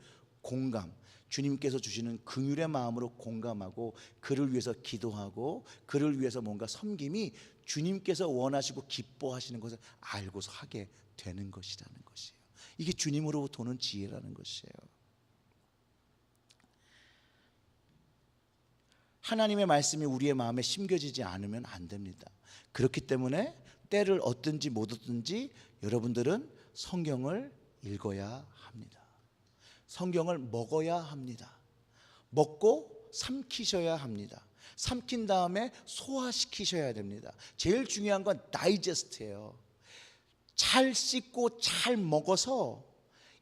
주님께서 주시는 긍휼의 마음으로 공감하고 그를 위해서 기도하고 그를 위해서 뭔가 섬김이 주님께서 원하시고 기뻐하시는 것을 알고서 하게 되는 것이라는 것이에요. 이게 주님으로부터 오는 지혜라는 것이에요. 하나님의 말씀이 우리의 마음에 심겨지지 않으면 안 됩니다. 그렇기 때문에 때를 얻든지 못 얻든지 여러분들은 성경을 읽어야 합니다. 성경을 먹어야 합니다. 먹고 삼키셔야 합니다. 삼킨 다음에 소화시키셔야 됩니다. 제일 중요한 건 다이제스트예요. 잘 씻고 잘 먹어서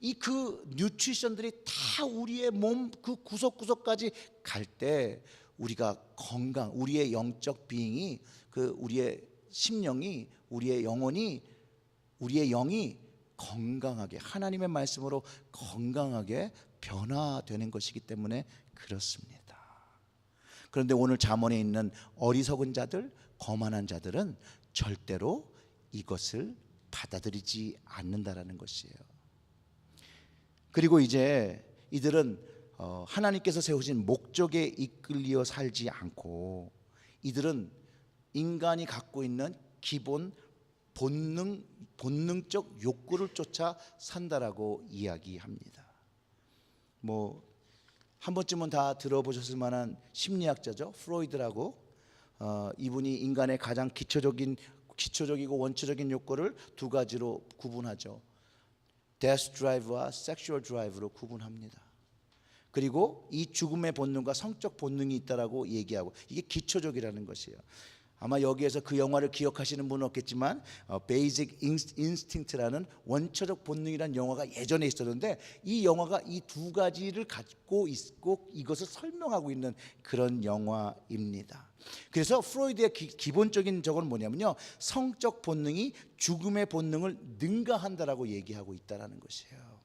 이 그 뉴트리션들이 다 우리의 몸 그 구석구석까지 갈 때 우리가 건강, 우리의 영적 비잉이, 그 우리의 심령이, 우리의 영혼이, 우리의 영이 건강하게 하나님의 말씀으로 건강하게 변화되는 것이기 때문에 그렇습니다. 그런데 오늘 잠언에 있는 어리석은 자들, 거만한 자들은 절대로 이것을 받아들이지 않는다라는 것이에요. 그리고 이제 이들은 하나님께서 세우신 목적에 이끌려 살지 않고 이들은 인간이 갖고 있는 기본 본능적 욕구를 쫓아 산다라고 이야기합니다. 뭐 한 번쯤은 다 들어보셨을 만한 심리학자죠, 프로이드라고. 이분이 인간의 가장 기초적이고 원초적인 욕구를 두 가지로 구분하죠. 데스 드라이브와 섹슈얼 드라이브로 구분합니다. 그리고 이 죽음의 본능과 성적 본능이 있다라고 얘기하고, 이게 기초적이라는 것이에요. 아마 여기에서 그 영화를 기억하시는 분은 없겠지만 베이직 인스팅트라는 원초적 본능이라는 영화가 예전에 있었는데, 이 영화가 이 두 가지를 갖고 있고 이것을 설명하고 있는 그런 영화입니다. 그래서 프로이드의 기본적인 적은 뭐냐면요, 성적 본능이 죽음의 본능을 능가한다라고 얘기하고 있다라는 것이에요.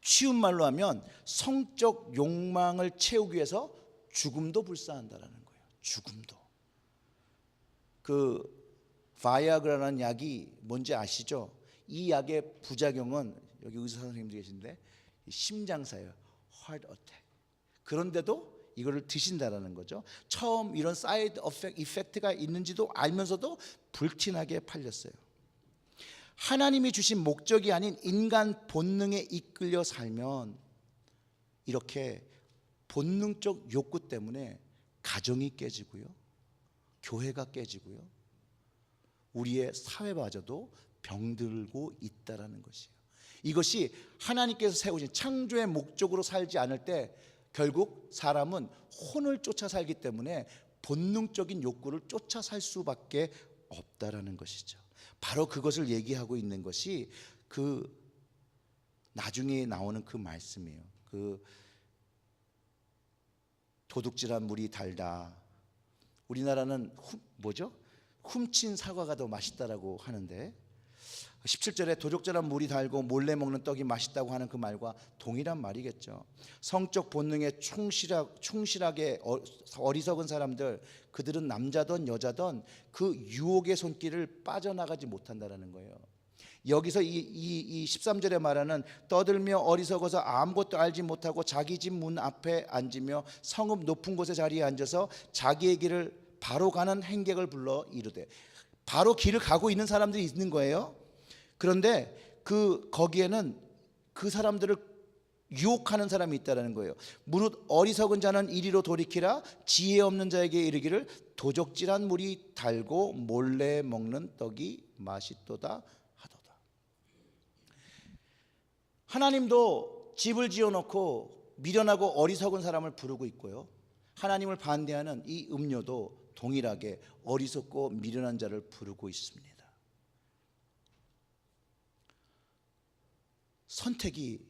쉬운 말로 하면 성적 욕망을 채우기 위해서 죽음도 불사한다라는 거예요. 죽음도. 그 바이아그라라는 약이 뭔지 아시죠? 이 약의 부작용은, 여기 의사 선생님도 계신데, 심장사예요. heart attack. 그런데도 이거를 드신다라는 거죠. 처음 이런 사이드 이펙트가 있는지도 알면서도 불티나게 팔렸어요. 하나님이 주신 목적이 아닌 인간 본능에 이끌려 살면 이렇게 본능적 욕구 때문에 가정이 깨지고요, 교회가 깨지고요, 우리의 사회마저도 병들고 있다라는 것이에요. 이것이 하나님께서 세우신 창조의 목적으로 살지 않을 때 결국 사람은 혼을 쫓아 살기 때문에 본능적인 욕구를 쫓아 살 수밖에 없다라는 것이죠. 바로 그것을 얘기하고 있는 것이 그 나중에 나오는 그 말씀이에요. 그 도둑질한 물이 달다. 우리나라는 훔친 사과가 더 맛있다라고 하는데, 17절에 도둑질한 물이 달고 몰래 먹는 떡이 맛있다고 하는 그 말과 동일한 말이겠죠. 성적 본능에 충실하게 어리석은 사람들, 그들은 남자든 여자든 그 유혹의 손길을 빠져나가지 못한다라는 거예요. 여기서 이 13절에 말하는 떠들며 어리석어서 아무것도 알지 못하고 자기 집 문 앞에 앉으며 성읍 높은 곳에 자리에 앉아서 자기의 길을 바로 가는 행객을 불러 이르되, 바로 길을 가고 있는 사람들이 있는 거예요. 그런데 거기에는 그 사람들을 유혹하는 사람이 있다는 거예요. 무릇 어리석은 자는 이리로 돌이키라, 지혜 없는 자에게 이르기를 도적질한 물이 달고 몰래 먹는 떡이 맛있도다 하도다. 하나님도 집을 지어놓고 미련하고 어리석은 사람을 부르고 있고요, 하나님을 반대하는 이 음료도 동일하게 어리석고 미련한 자를 부르고 있습니다. 선택이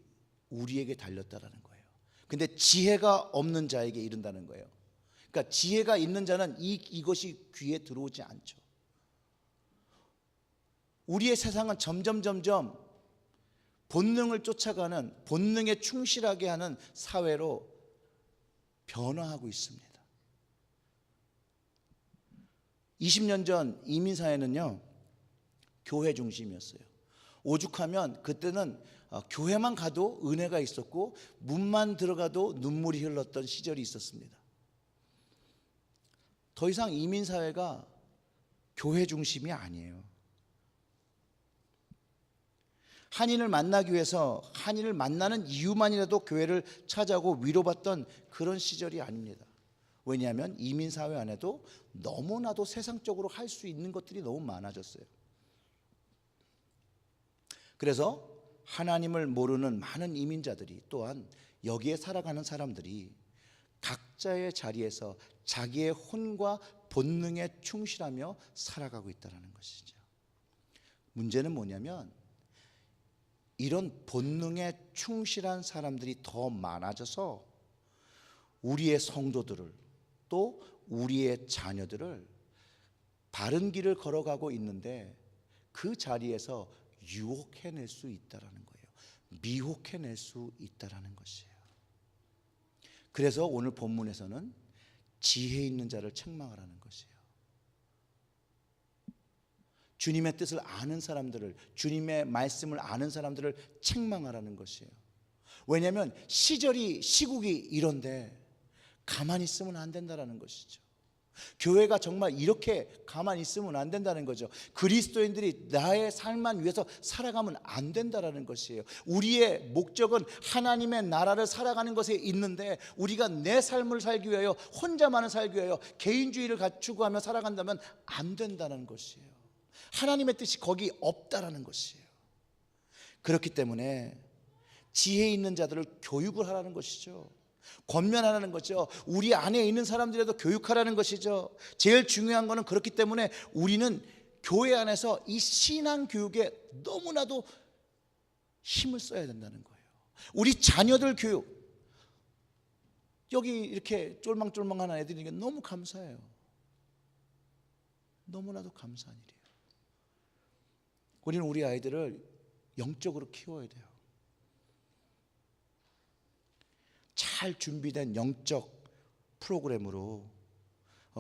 우리에게 달렸다라는 거예요. 근데 지혜가 없는 자에게 이른다는 거예요. 그러니까 지혜가 있는 자는 이것이 귀에 들어오지 않죠. 우리의 세상은 점점 본능을 쫓아가는, 본능에 충실하게 하는 사회로 변화하고 있습니다. 20년 전 이민사회는요, 교회 중심이었어요. 오죽하면 그때는 교회만 가도 은혜가 있었고 문만 들어가도 눈물이 흘렀던 시절이 있었습니다. 더 이상 이민사회가 교회 중심이 아니에요. 한인을 만나기 위해서 한인을 만나는 이유만이라도 교회를 찾아오고 위로받던 그런 시절이 아닙니다. 왜냐하면 이민사회 안에도 너무나도 세상적으로 할 수 있는 것들이 너무 많아졌어요. 그래서 하나님을 모르는 많은 이민자들이, 또한 여기에 살아가는 사람들이 각자의 자리에서 자기의 혼과 본능에 충실하며 살아가고 있다는 것이죠. 문제는 뭐냐면 이런 본능에 충실한 사람들이 더 많아져서 우리의 성도들을, 또 우리의 자녀들을 바른 길을 걸어가고 있는데 그 자리에서 유혹해낼 수 있다는 거예요. 미혹해낼 수 있다는 것이에요. 그래서 오늘 본문에서는 지혜 있는 자를 책망하라는 것이에요. 주님의 뜻을 아는 사람들을, 주님의 말씀을 아는 사람들을 책망하라는 것이에요. 왜냐하면 시국이 이런데 가만히 있으면 안 된다는 것이죠. 교회가 정말 이렇게 가만히 있으면 안 된다는 거죠. 그리스도인들이 나의 삶만 위해서 살아가면 안 된다는 것이에요. 우리의 목적은 하나님의 나라를 살아가는 것에 있는데 우리가 내 삶을 살기 위하여, 혼자만을 살기 위하여 개인주의를 갖추고하며 살아간다면 안 된다는 것이에요. 하나님의 뜻이 거기 없다라는 것이에요. 그렇기 때문에 지혜 있는 자들을 교육을 하라는 것이죠. 권면하라는 거죠. 우리 안에 있는 사람들에도 교육하라는 것이죠. 제일 중요한 거는, 그렇기 때문에 우리는 교회 안에서 이 신앙 교육에 너무나도 힘을 써야 된다는 거예요. 우리 자녀들 교육, 여기 이렇게 쫄망쫄망한 애들에게 너무 감사해요. 너무나도 감사한 일이에요. 우리는 우리 아이들을 영적으로 키워야 돼요. 잘 준비된 영적 프로그램으로,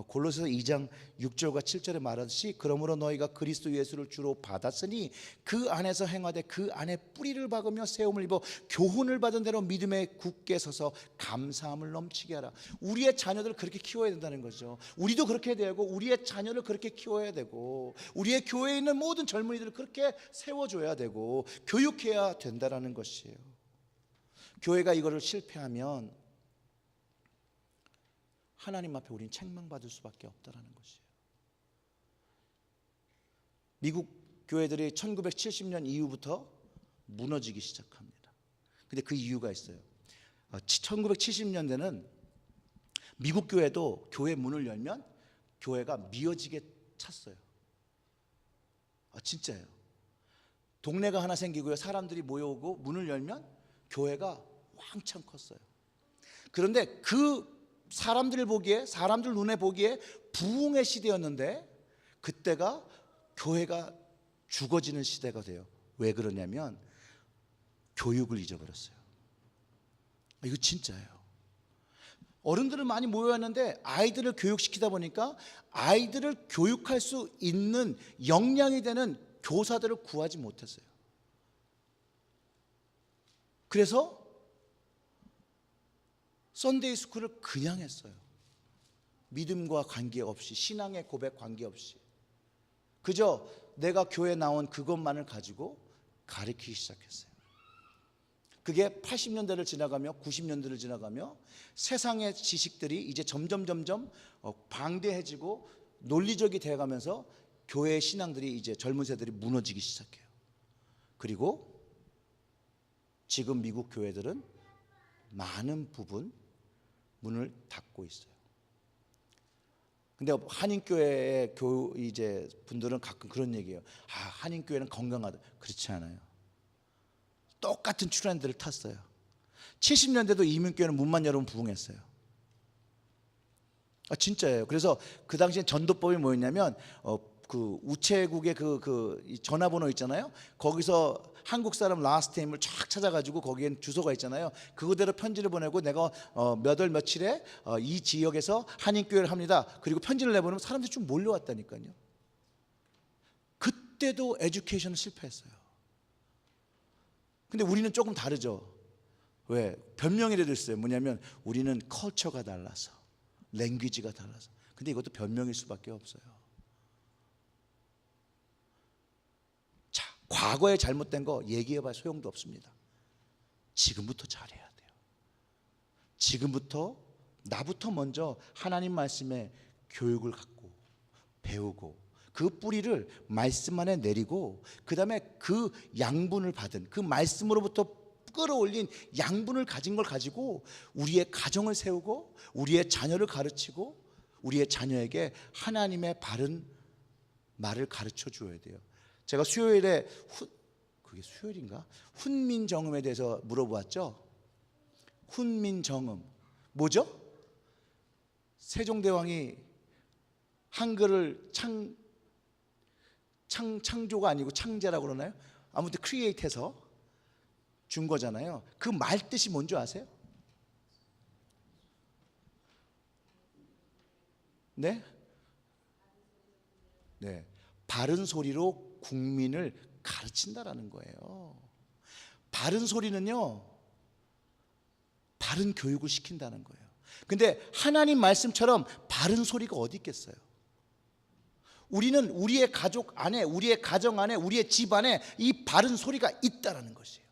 골로새서 2장 6절과 7절에 말하듯이, 그러므로 너희가 그리스도 예수를 주로 받았으니 그 안에서 행하되 그 안에 뿌리를 박으며 세움을 입어 교훈을 받은 대로 믿음에 굳게 서서 감사함을 넘치게 하라. 우리의 자녀들을 그렇게 키워야 된다는 거죠. 우리도 그렇게 되고 우리의 자녀를 그렇게 키워야 되고 우리의 교회에 있는 모든 젊은이들을 그렇게 세워줘야 되고 교육해야 된다는 것이에요. 교회가 이거를 실패하면 하나님 앞에 우리는 책망받을 수밖에 없다는 것이에요. 미국 교회들이 1970년 이후부터 무너지기 시작합니다. 근데 그 이유가 있어요. 1970년대는 미국 교회도 교회 문을 열면 교회가 미어지게 찼어요. 진짜예요. 동네가 하나 생기고요, 사람들이 모여오고 문을 열면 교회가 왕창 컸어요. 그런데 그 사람들 눈에 보기에 부흥의 시대였는데 그때가 교회가 죽어지는 시대가 돼요. 왜 그러냐면 교육을 잊어버렸어요. 이거 진짜예요. 어른들은 많이 모여왔는데 아이들을 교육시키다 보니까 아이들을 교육할 수 있는 역량이 되는 교사들을 구하지 못했어요. 그래서 썬데이 스쿨을 그냥 했어요. 믿음과 관계없이, 신앙의 고백 관계없이 그저 내가 교회 나온 그것만을 가지고 가르치기 시작했어요. 그게 80년대를 지나가며 90년대를 지나가며 세상의 지식들이 이제 점점 방대해지고 논리적이 되어가면서 교회의 신앙들이, 이제 젊은 세대들이 무너지기 시작해요. 그리고 지금 미국 교회들은 많은 부분 문을 닫고 있어요. 근데 한인교회의 이제 분들은 가끔 그런 얘기해요. 한인교회는 건강하다. 그렇지 않아요. 똑같은 트렌드를 탔어요. 70년대도 이민교회는 문만 열으면 부흥했어요. 진짜예요. 그래서 그 당시에 전도법이 뭐였냐면 그 우체국의 그 전화번호 있잖아요. 거기서 한국 사람 라스트 네임을 쫙 찾아가지고 거기엔 주소가 있잖아요. 그거대로 편지를 보내고 내가 몇 월 며칠에 이 지역에서 한인교회를 합니다. 그리고 편지를 내보내면 사람들이 좀 몰려왔다니까요. 그때도 에듀케이션은 실패했어요. 근데 우리는 조금 다르죠. 왜? 변명이라도 있어요. 뭐냐면 우리는 컬처가 달라서, 랭귀지가 달라서. 근데 이것도 변명일 수밖에 없어요. 자, 과거에 잘못된 거 얘기해봐야 소용도 없습니다. 지금부터 잘해야 돼요. 지금부터 나부터 먼저 하나님 말씀에 교육을 갖고 배우고 그 뿌리를 말씀 안에 내리고 그 다음에 그 양분을 받은 그 말씀으로부터 끌어올린 양분을 가진 걸 가지고 우리의 가정을 세우고 우리의 자녀를 가르치고 우리의 자녀에게 하나님의 바른 말을 가르쳐 주어야 돼요. 제가 수요일에 그게 수요일인가? 훈민정음에 대해서 물어보았죠. 훈민정음 뭐죠? 세종대왕이 한글을 창조가 아니고 창제라고 그러나요? 아무튼 크리에이트해서 준 거잖아요. 그 말 뜻이 뭔지 아세요? 네? 네. 바른 소리로 국민을 가르친다라는 거예요. 바른 소리는요, 바른 교육을 시킨다는 거예요. 근데 하나님 말씀처럼 바른 소리가 어디 있겠어요? 우리는 우리의 가족 안에, 우리의 가정 안에, 우리의 집 안에 이 바른 소리가 있다라는 것이에요.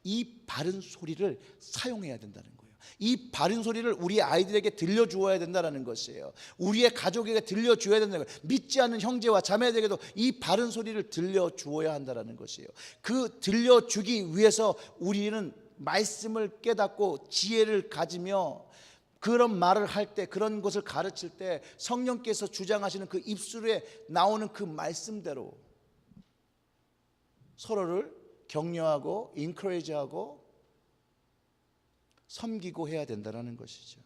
이 바른 소리를 사용해야 된다는 거예요. 이 바른 소리를 우리 아이들에게 들려주어야 된다는 것이에요. 우리의 가족에게 들려주어야 된다는 거예요. 믿지 않는 형제와 자매들에게도 이 바른 소리를 들려주어야 한다는 것이에요. 그 들려주기 위해서 우리는 말씀을 깨닫고 지혜를 가지며 그런 말을 할 때, 그런 것을 가르칠 때 성령께서 주장하시는 그 입술에 나오는 그 말씀대로 서로를 격려하고 인커리지하고 섬기고 해야 된다는 것이죠.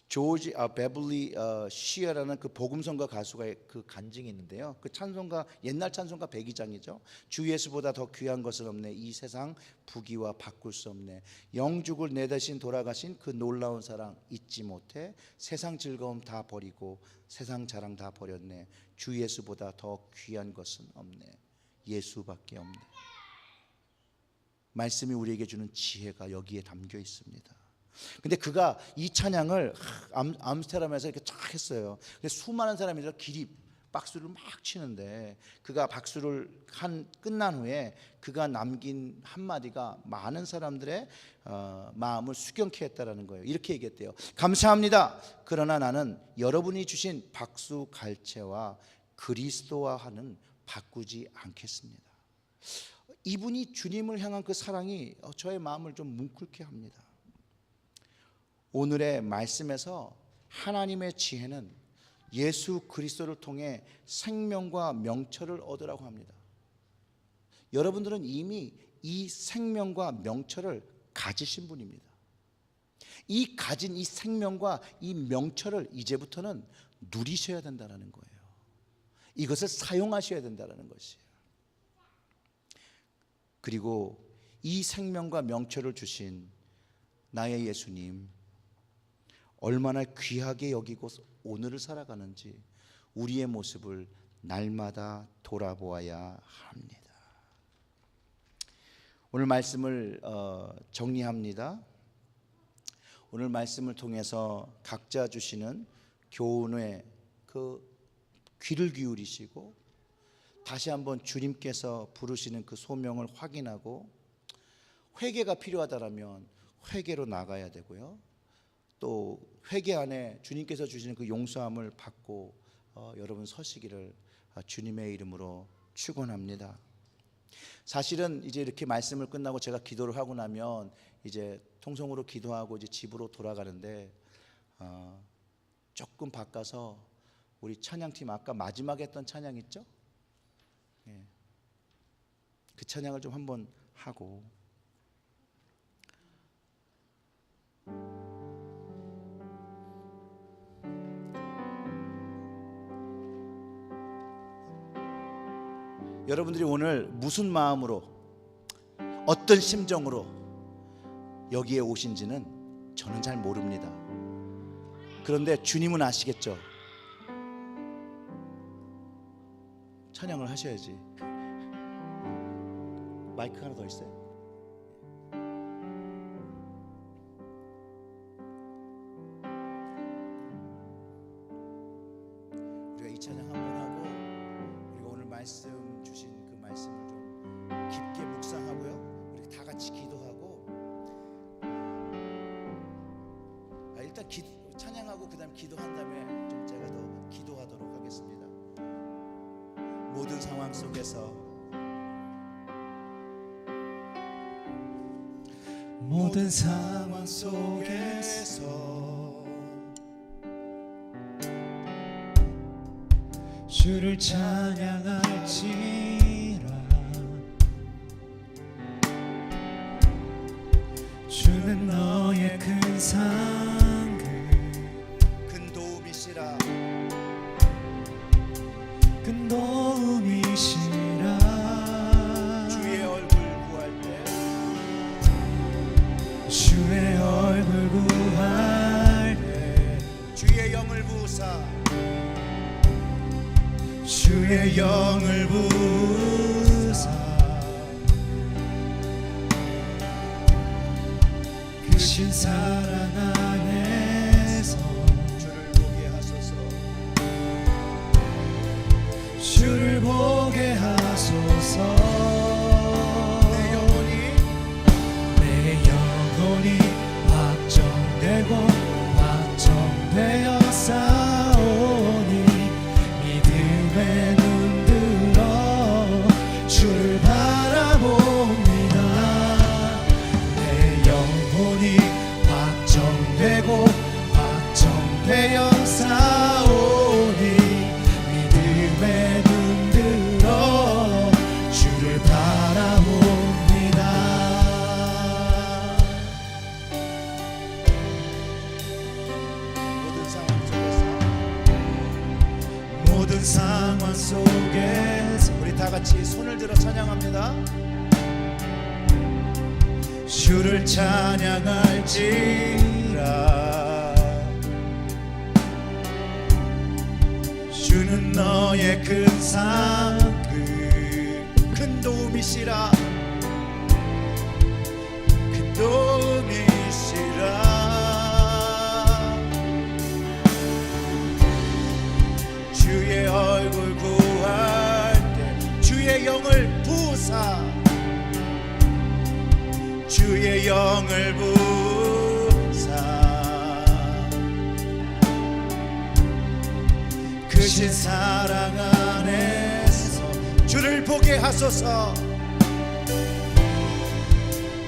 조지 베블리 시어라는 그 복음성가 가수가 그 간증이 있는데요. 그 찬송가, 옛날 찬송가 102장이죠. 주 예수보다 더 귀한 것은 없네. 이 세상 부귀와 바꿀 수 없네. 영죽을 내 대신 돌아가신 그 놀라운 사랑 잊지 못해. 세상 즐거움 다 버리고 세상 자랑 다 버렸네. 주 예수보다 더 귀한 것은 없네. 예수밖에 없네. 말씀이 우리에게 주는 지혜가 여기에 담겨 있습니다. 근데 그가 이 찬양을 암스테르담에서 이렇게 쫙 했어요. 근데 수많은 사람이 기립 박수를 막 치는데 그가 박수를 끝난 후에 그가 남긴 한마디가 많은 사람들의 마음을 수경케 했다라는 거예요. 이렇게 얘기했대요. 감사합니다. 그러나 나는 여러분이 주신 박수 갈채와 그리스도와는 바꾸지 않겠습니다. 이분이 주님을 향한 그 사랑이 저의 마음을 좀 뭉클게 합니다. 오늘의 말씀에서 하나님의 지혜는 예수 그리스도를 통해 생명과 명철을 얻으라고 합니다. 여러분들은 이미 이 생명과 명철을 가지신 분입니다. 이 가진 이 생명과 이 명철을 이제부터는 누리셔야 된다는 거예요. 이것을 사용하셔야 된다는 것이에요. 그리고 이 생명과 명철을 주신 나의 예수님, 얼마나 귀하게 여기고 오늘을 살아가는지 우리의 모습을 날마다 돌아보아야 합니다. 오늘 말씀을 정리합니다. 오늘 말씀을 통해서 각자 주시는 교훈에 그 귀를 기울이시고 다시 한번 주님께서 부르시는 그 소명을 확인하고 회개가 필요하다라면 회개로 나가야 되고요. 또 회개 안에 주님께서 주시는 그 용서함을 받고 여러분 서시기를 주님의 이름으로 축원합니다. 사실은 이제 이렇게 말씀을 끝나고 제가 기도를 하고 나면 이제 통성으로 기도하고 이제 집으로 돌아가는데 조금 바꿔서 우리 찬양팀 아까 마지막에 했던 찬양 있죠? 예. 그 찬양을 좀 한번 하고 여러분들이 오늘 무슨 마음으로 어떤 심정으로 여기에 오신지는 저는 잘 모릅니다. 그런데 주님은 아시겠죠? 찬양을 하셔야지. 마이크 하나 더 있어요. 우리가 이 찬양 한번 하고 우리가 오늘 말씀 주신 그 말씀을 좀 깊게 묵상하고요. 우리 다 같이 기도하고 찬양하고 그다음 기도한 다음에 좀 제가 더 기도하도록 하겠습니다. 모든 상황 속에서 모든 상황 속에서 주를 찬양할지라. 주는 너의 큰 상급 큰 도움이시라. 큰 도움이시라. 주의 얼굴 구할 때 주의 얼굴 구할 때 주의 영을 부으사 주의 영을 부으사 크신 사랑 안에서 주를 보게 하소서. 주를 보게 하소서. 내 영혼이 내 영혼이 확정되고 확정되어 싸우니 믿음에 눈들어 주를 바라봅니다. 내 영혼이 확정되고 확정되어 싸우니 믿음에 눈들어 주를 바라봅니다. 모든 상황 속에서 모든 상황 속에서 우리 다 같이 손을 들어 찬양합니다. 주를 찬양할지라. 주는 너의 큰 상급 큰 도움이시라. 큰 도움이시라. 주의 얼굴 구할 때 주의 영을 부으사 주의 영을 부으사 크신 사랑 안에서 주를 보게 하소서.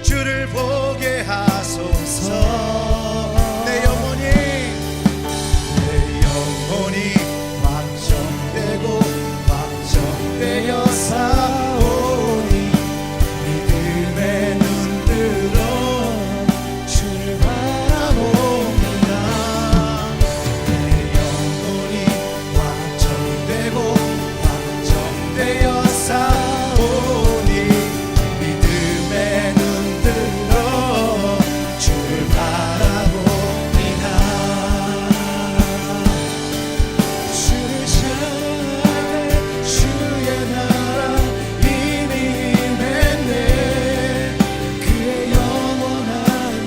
주를 보게 하소서. 내 영혼이 확정되고 확정되어 싸우니 믿음에 눈들어 주를 바라봅니다. 내 영혼이 확정되고 확정되어 싸우니 믿음에 눈들어 주를 바라봅니다. 주를 찬양해 주의 나라 이미 임했네. 그의 영원한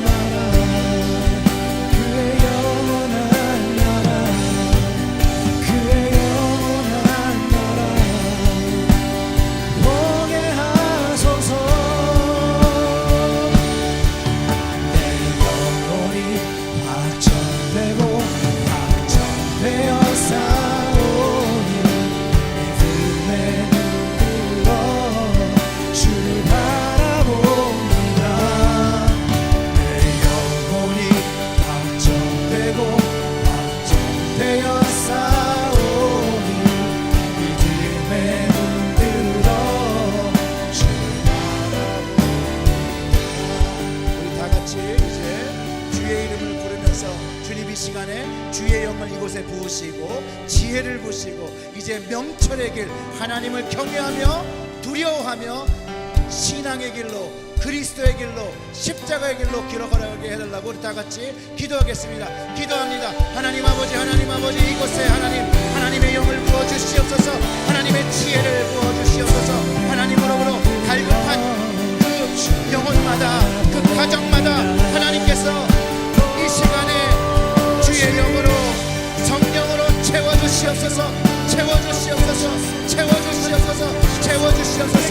나라 그의 영원한 나라 그의 영원한 나라 보게 하소서. 내 영혼이 확정되고 확정되어 싸우니 믿음에 눈들어 주를 바라봅니다. 내 영혼이 확정되고 확정되어 싸우니 믿음에 눈들어 주를 바라봅니다. 우리 다 같이 이제 주의 이름을 부르면서 주님 이 시간에 주의 영을 이곳에 부으시고 지혜를 부으시고 이제 명철의 길 하나님을 경외하며 두려워하며 신앙의 길로 그리스도의 길로 십자가의 길로 길어가게 해달라고 우리 다 같이 기도하겠습니다. 기도합니다. 하나님 아버지 이곳에 하나님의 영을 부어주시옵소서. 하나님의 지혜를 부어주시옵소서. 하나님으로부터 갈급한 그 영혼마다 그 가정마다 하나님께서 이 시간에 주의 영으로 성령으로 채워주시옵소서. 채워주시옵소서. 채워주시옵소서. 채워주시옵소서.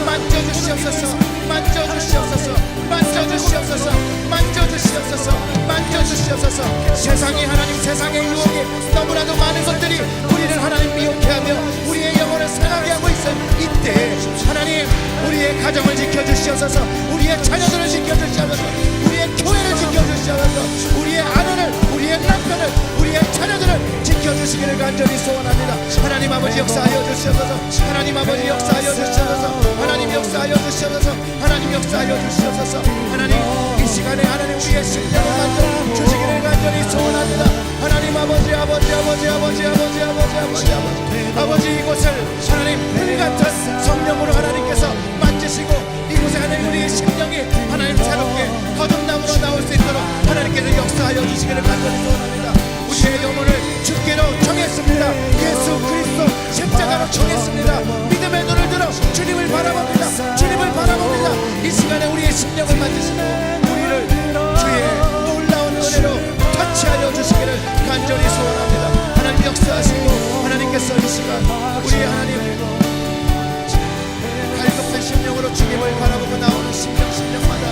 만져주시옵소서. 만져주시옵소서. 만져주시옵소서. 만져주시옵소서. 만져주시옵소서. 세상이 하나님, 세상의 유혹이 너무나도 많은 것들이 우리를 하나님 미혹해 하며 우리의 영혼을 상하게 하고 있어. 이때 하나님 우리의 가정을 지켜주시옵소서. 우리의 자녀들을 지켜주시옵소서. 우리의 교회를 지켜주시옵소서. 우리의 아내를, 우리의 남편을, 우리의 자녀들을 지켜주시기를 간절히 소원합니다. 하나님 아버지 역사하여 주시옵소서. 하나님 아버지 역사하여 주시옵소서. 하나님 역사하여 주시옵소서. 하나님 역사하여 주시옵소서. 하나님 이 시간에 하나님 우리의 심령을 만져 주시기를 간절히 소원합니다. 하나님 아버지 아버지 아버지 아버지 아버지 아버지 아버지 아버지 아버지 이곳을 하나님 불같은 성령으로 하나님께서 만지시고 이곳에 하나님 우리의 심령이 하나님 새롭게 거듭남으로 나올 수 있도록 하나님께서 역사하여 주시기를 간절히 소원합니다. 우리의 영혼을 주께로 정했습니다. 예수 그리스도 십자가로 정했습니다. 믿음의 눈을 들어 주님을 바라봅니다. 주님을 바라봅니다. 이 시간에 우리의 심령을 만지시고 우리를 주의 놀라운 은혜로 터치하여 주시기를 간절히 소원합니다. 하나님 역사하시고 하나님께서 이 시간 우리의 하나님 갈급한 심령으로 주님을 바라보고 나오는 심령마다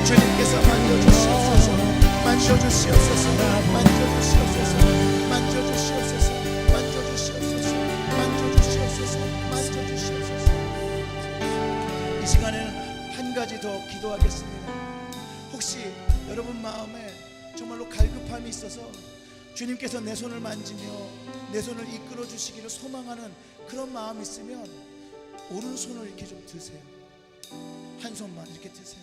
주님께서 만져주시옵소서. 만져주시옵소서. 만져주시옵소서. 만져주시옵소서. 만져주시옵소서. 만져주시옵소서. 만져주시옵소서. 이 시간에는 한 가지 더 기도하겠습니다. 혹시 여러분 마음에 정말로 갈급함이 있어서 주님께서 내 손을 만지며 내 손을 이끌어 주시기를 소망하는 그런 마음이 있으면 오른손을 이렇게 좀 드세요. 한 손만 이렇게 드세요.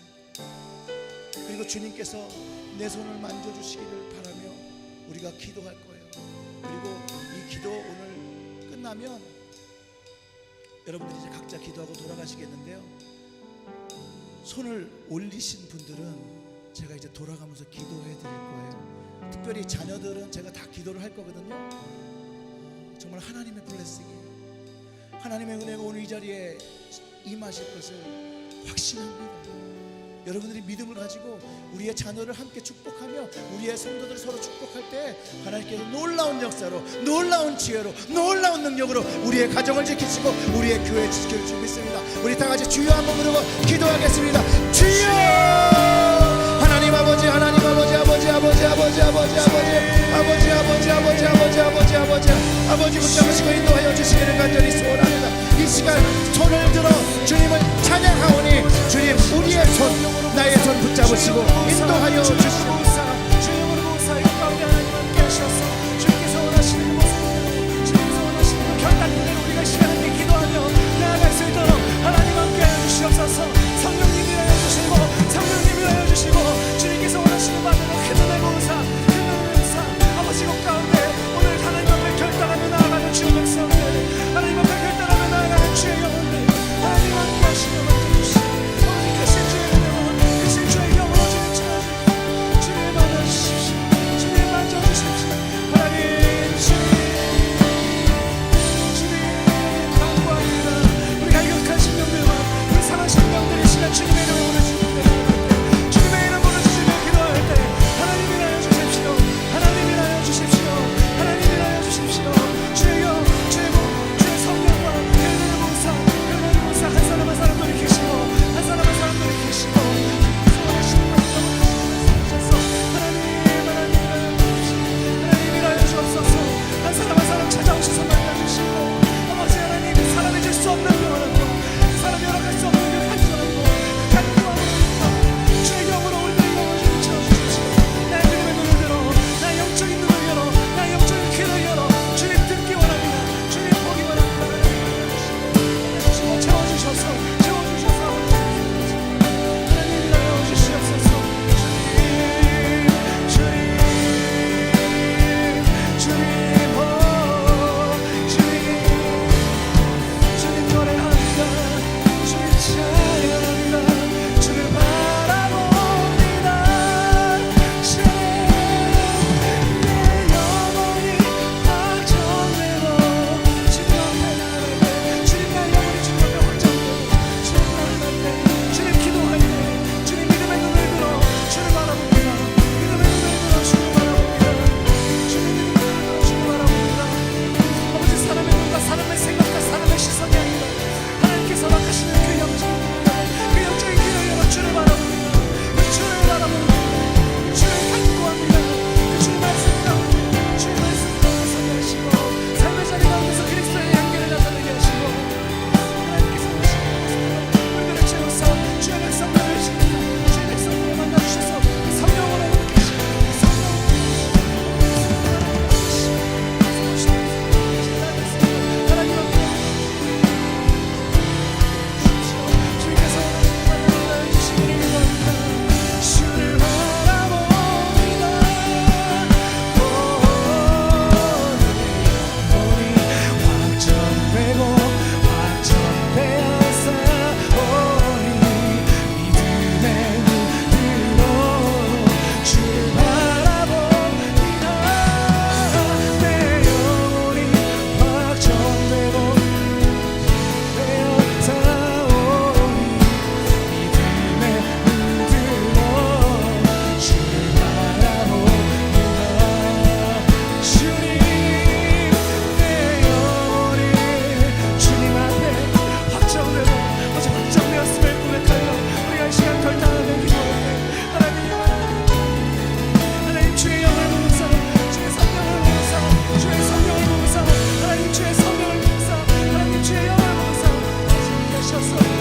그리고 주님께서 내 손을 만져주시기를 바라며 우리가 기도할 거예요. 그리고 이 기도 오늘 끝나면 여러분들이 이제 각자 기도하고 돌아가시겠는데요, 손을 올리신 분들은 제가 이제 돌아가면서 기도해 드릴 거예요. 특별히 자녀들은 제가 다 기도를 할 거거든요. 정말 하나님의 블레싱이에요. 하나님의 은혜가 오늘 이 자리에 임하실 것을 확신합니다. 여러분들이 믿음을 가지고 우리의 자녀를 함께 축복하며 우리의 성도들 서로 축복할 때 하나님께서 놀라운 역사로, 놀라운 지혜로, 놀라운 능력으로 우리의 가정을 지키시고 우리의 교회 지킬 줄 믿습니다. 우리 다 같이 주여 한번 부르고 기도하겠습니다. 주여! 하나님 아버지, 하나님 아버지, 아버지 아버지 아버지 아버지 아버지 아버지 아버지 아버지 아버지 아버지 아버지 아버지 붙잡으시고 인도하여 주시기를 간절히 소원합니다. 이 시간 손을 들어 주님을 찬양하오니 주님 우리의 손, 나의 손 붙잡으시고 인도하여 주시옵소서. 주님으로 보사 이 가운데 하나님 함께 하셔서 주님께서 원하시는 모습을, 주님께서 원하시는 그 결단된 대로 우리가 시간을 기도하며 나아갈 수 있도록 하나님 함께 해주시옵소서. 성령님이 해주시고 성령님이 해주시고 주님께서 원하시는 바대로 그들의 모사, 그들의 모사 아버지 것 가운데 오늘 하나님 앞에 결단하며 나아가는 주의 백성들, 하나님 앞에 결단하며 나아가는 주의 영혼들 하나님 함께 하시며 만져주시고 오직 크신 주의 영혼, 크신 주의 영혼을 주님 찾아주시고 주의 주셔서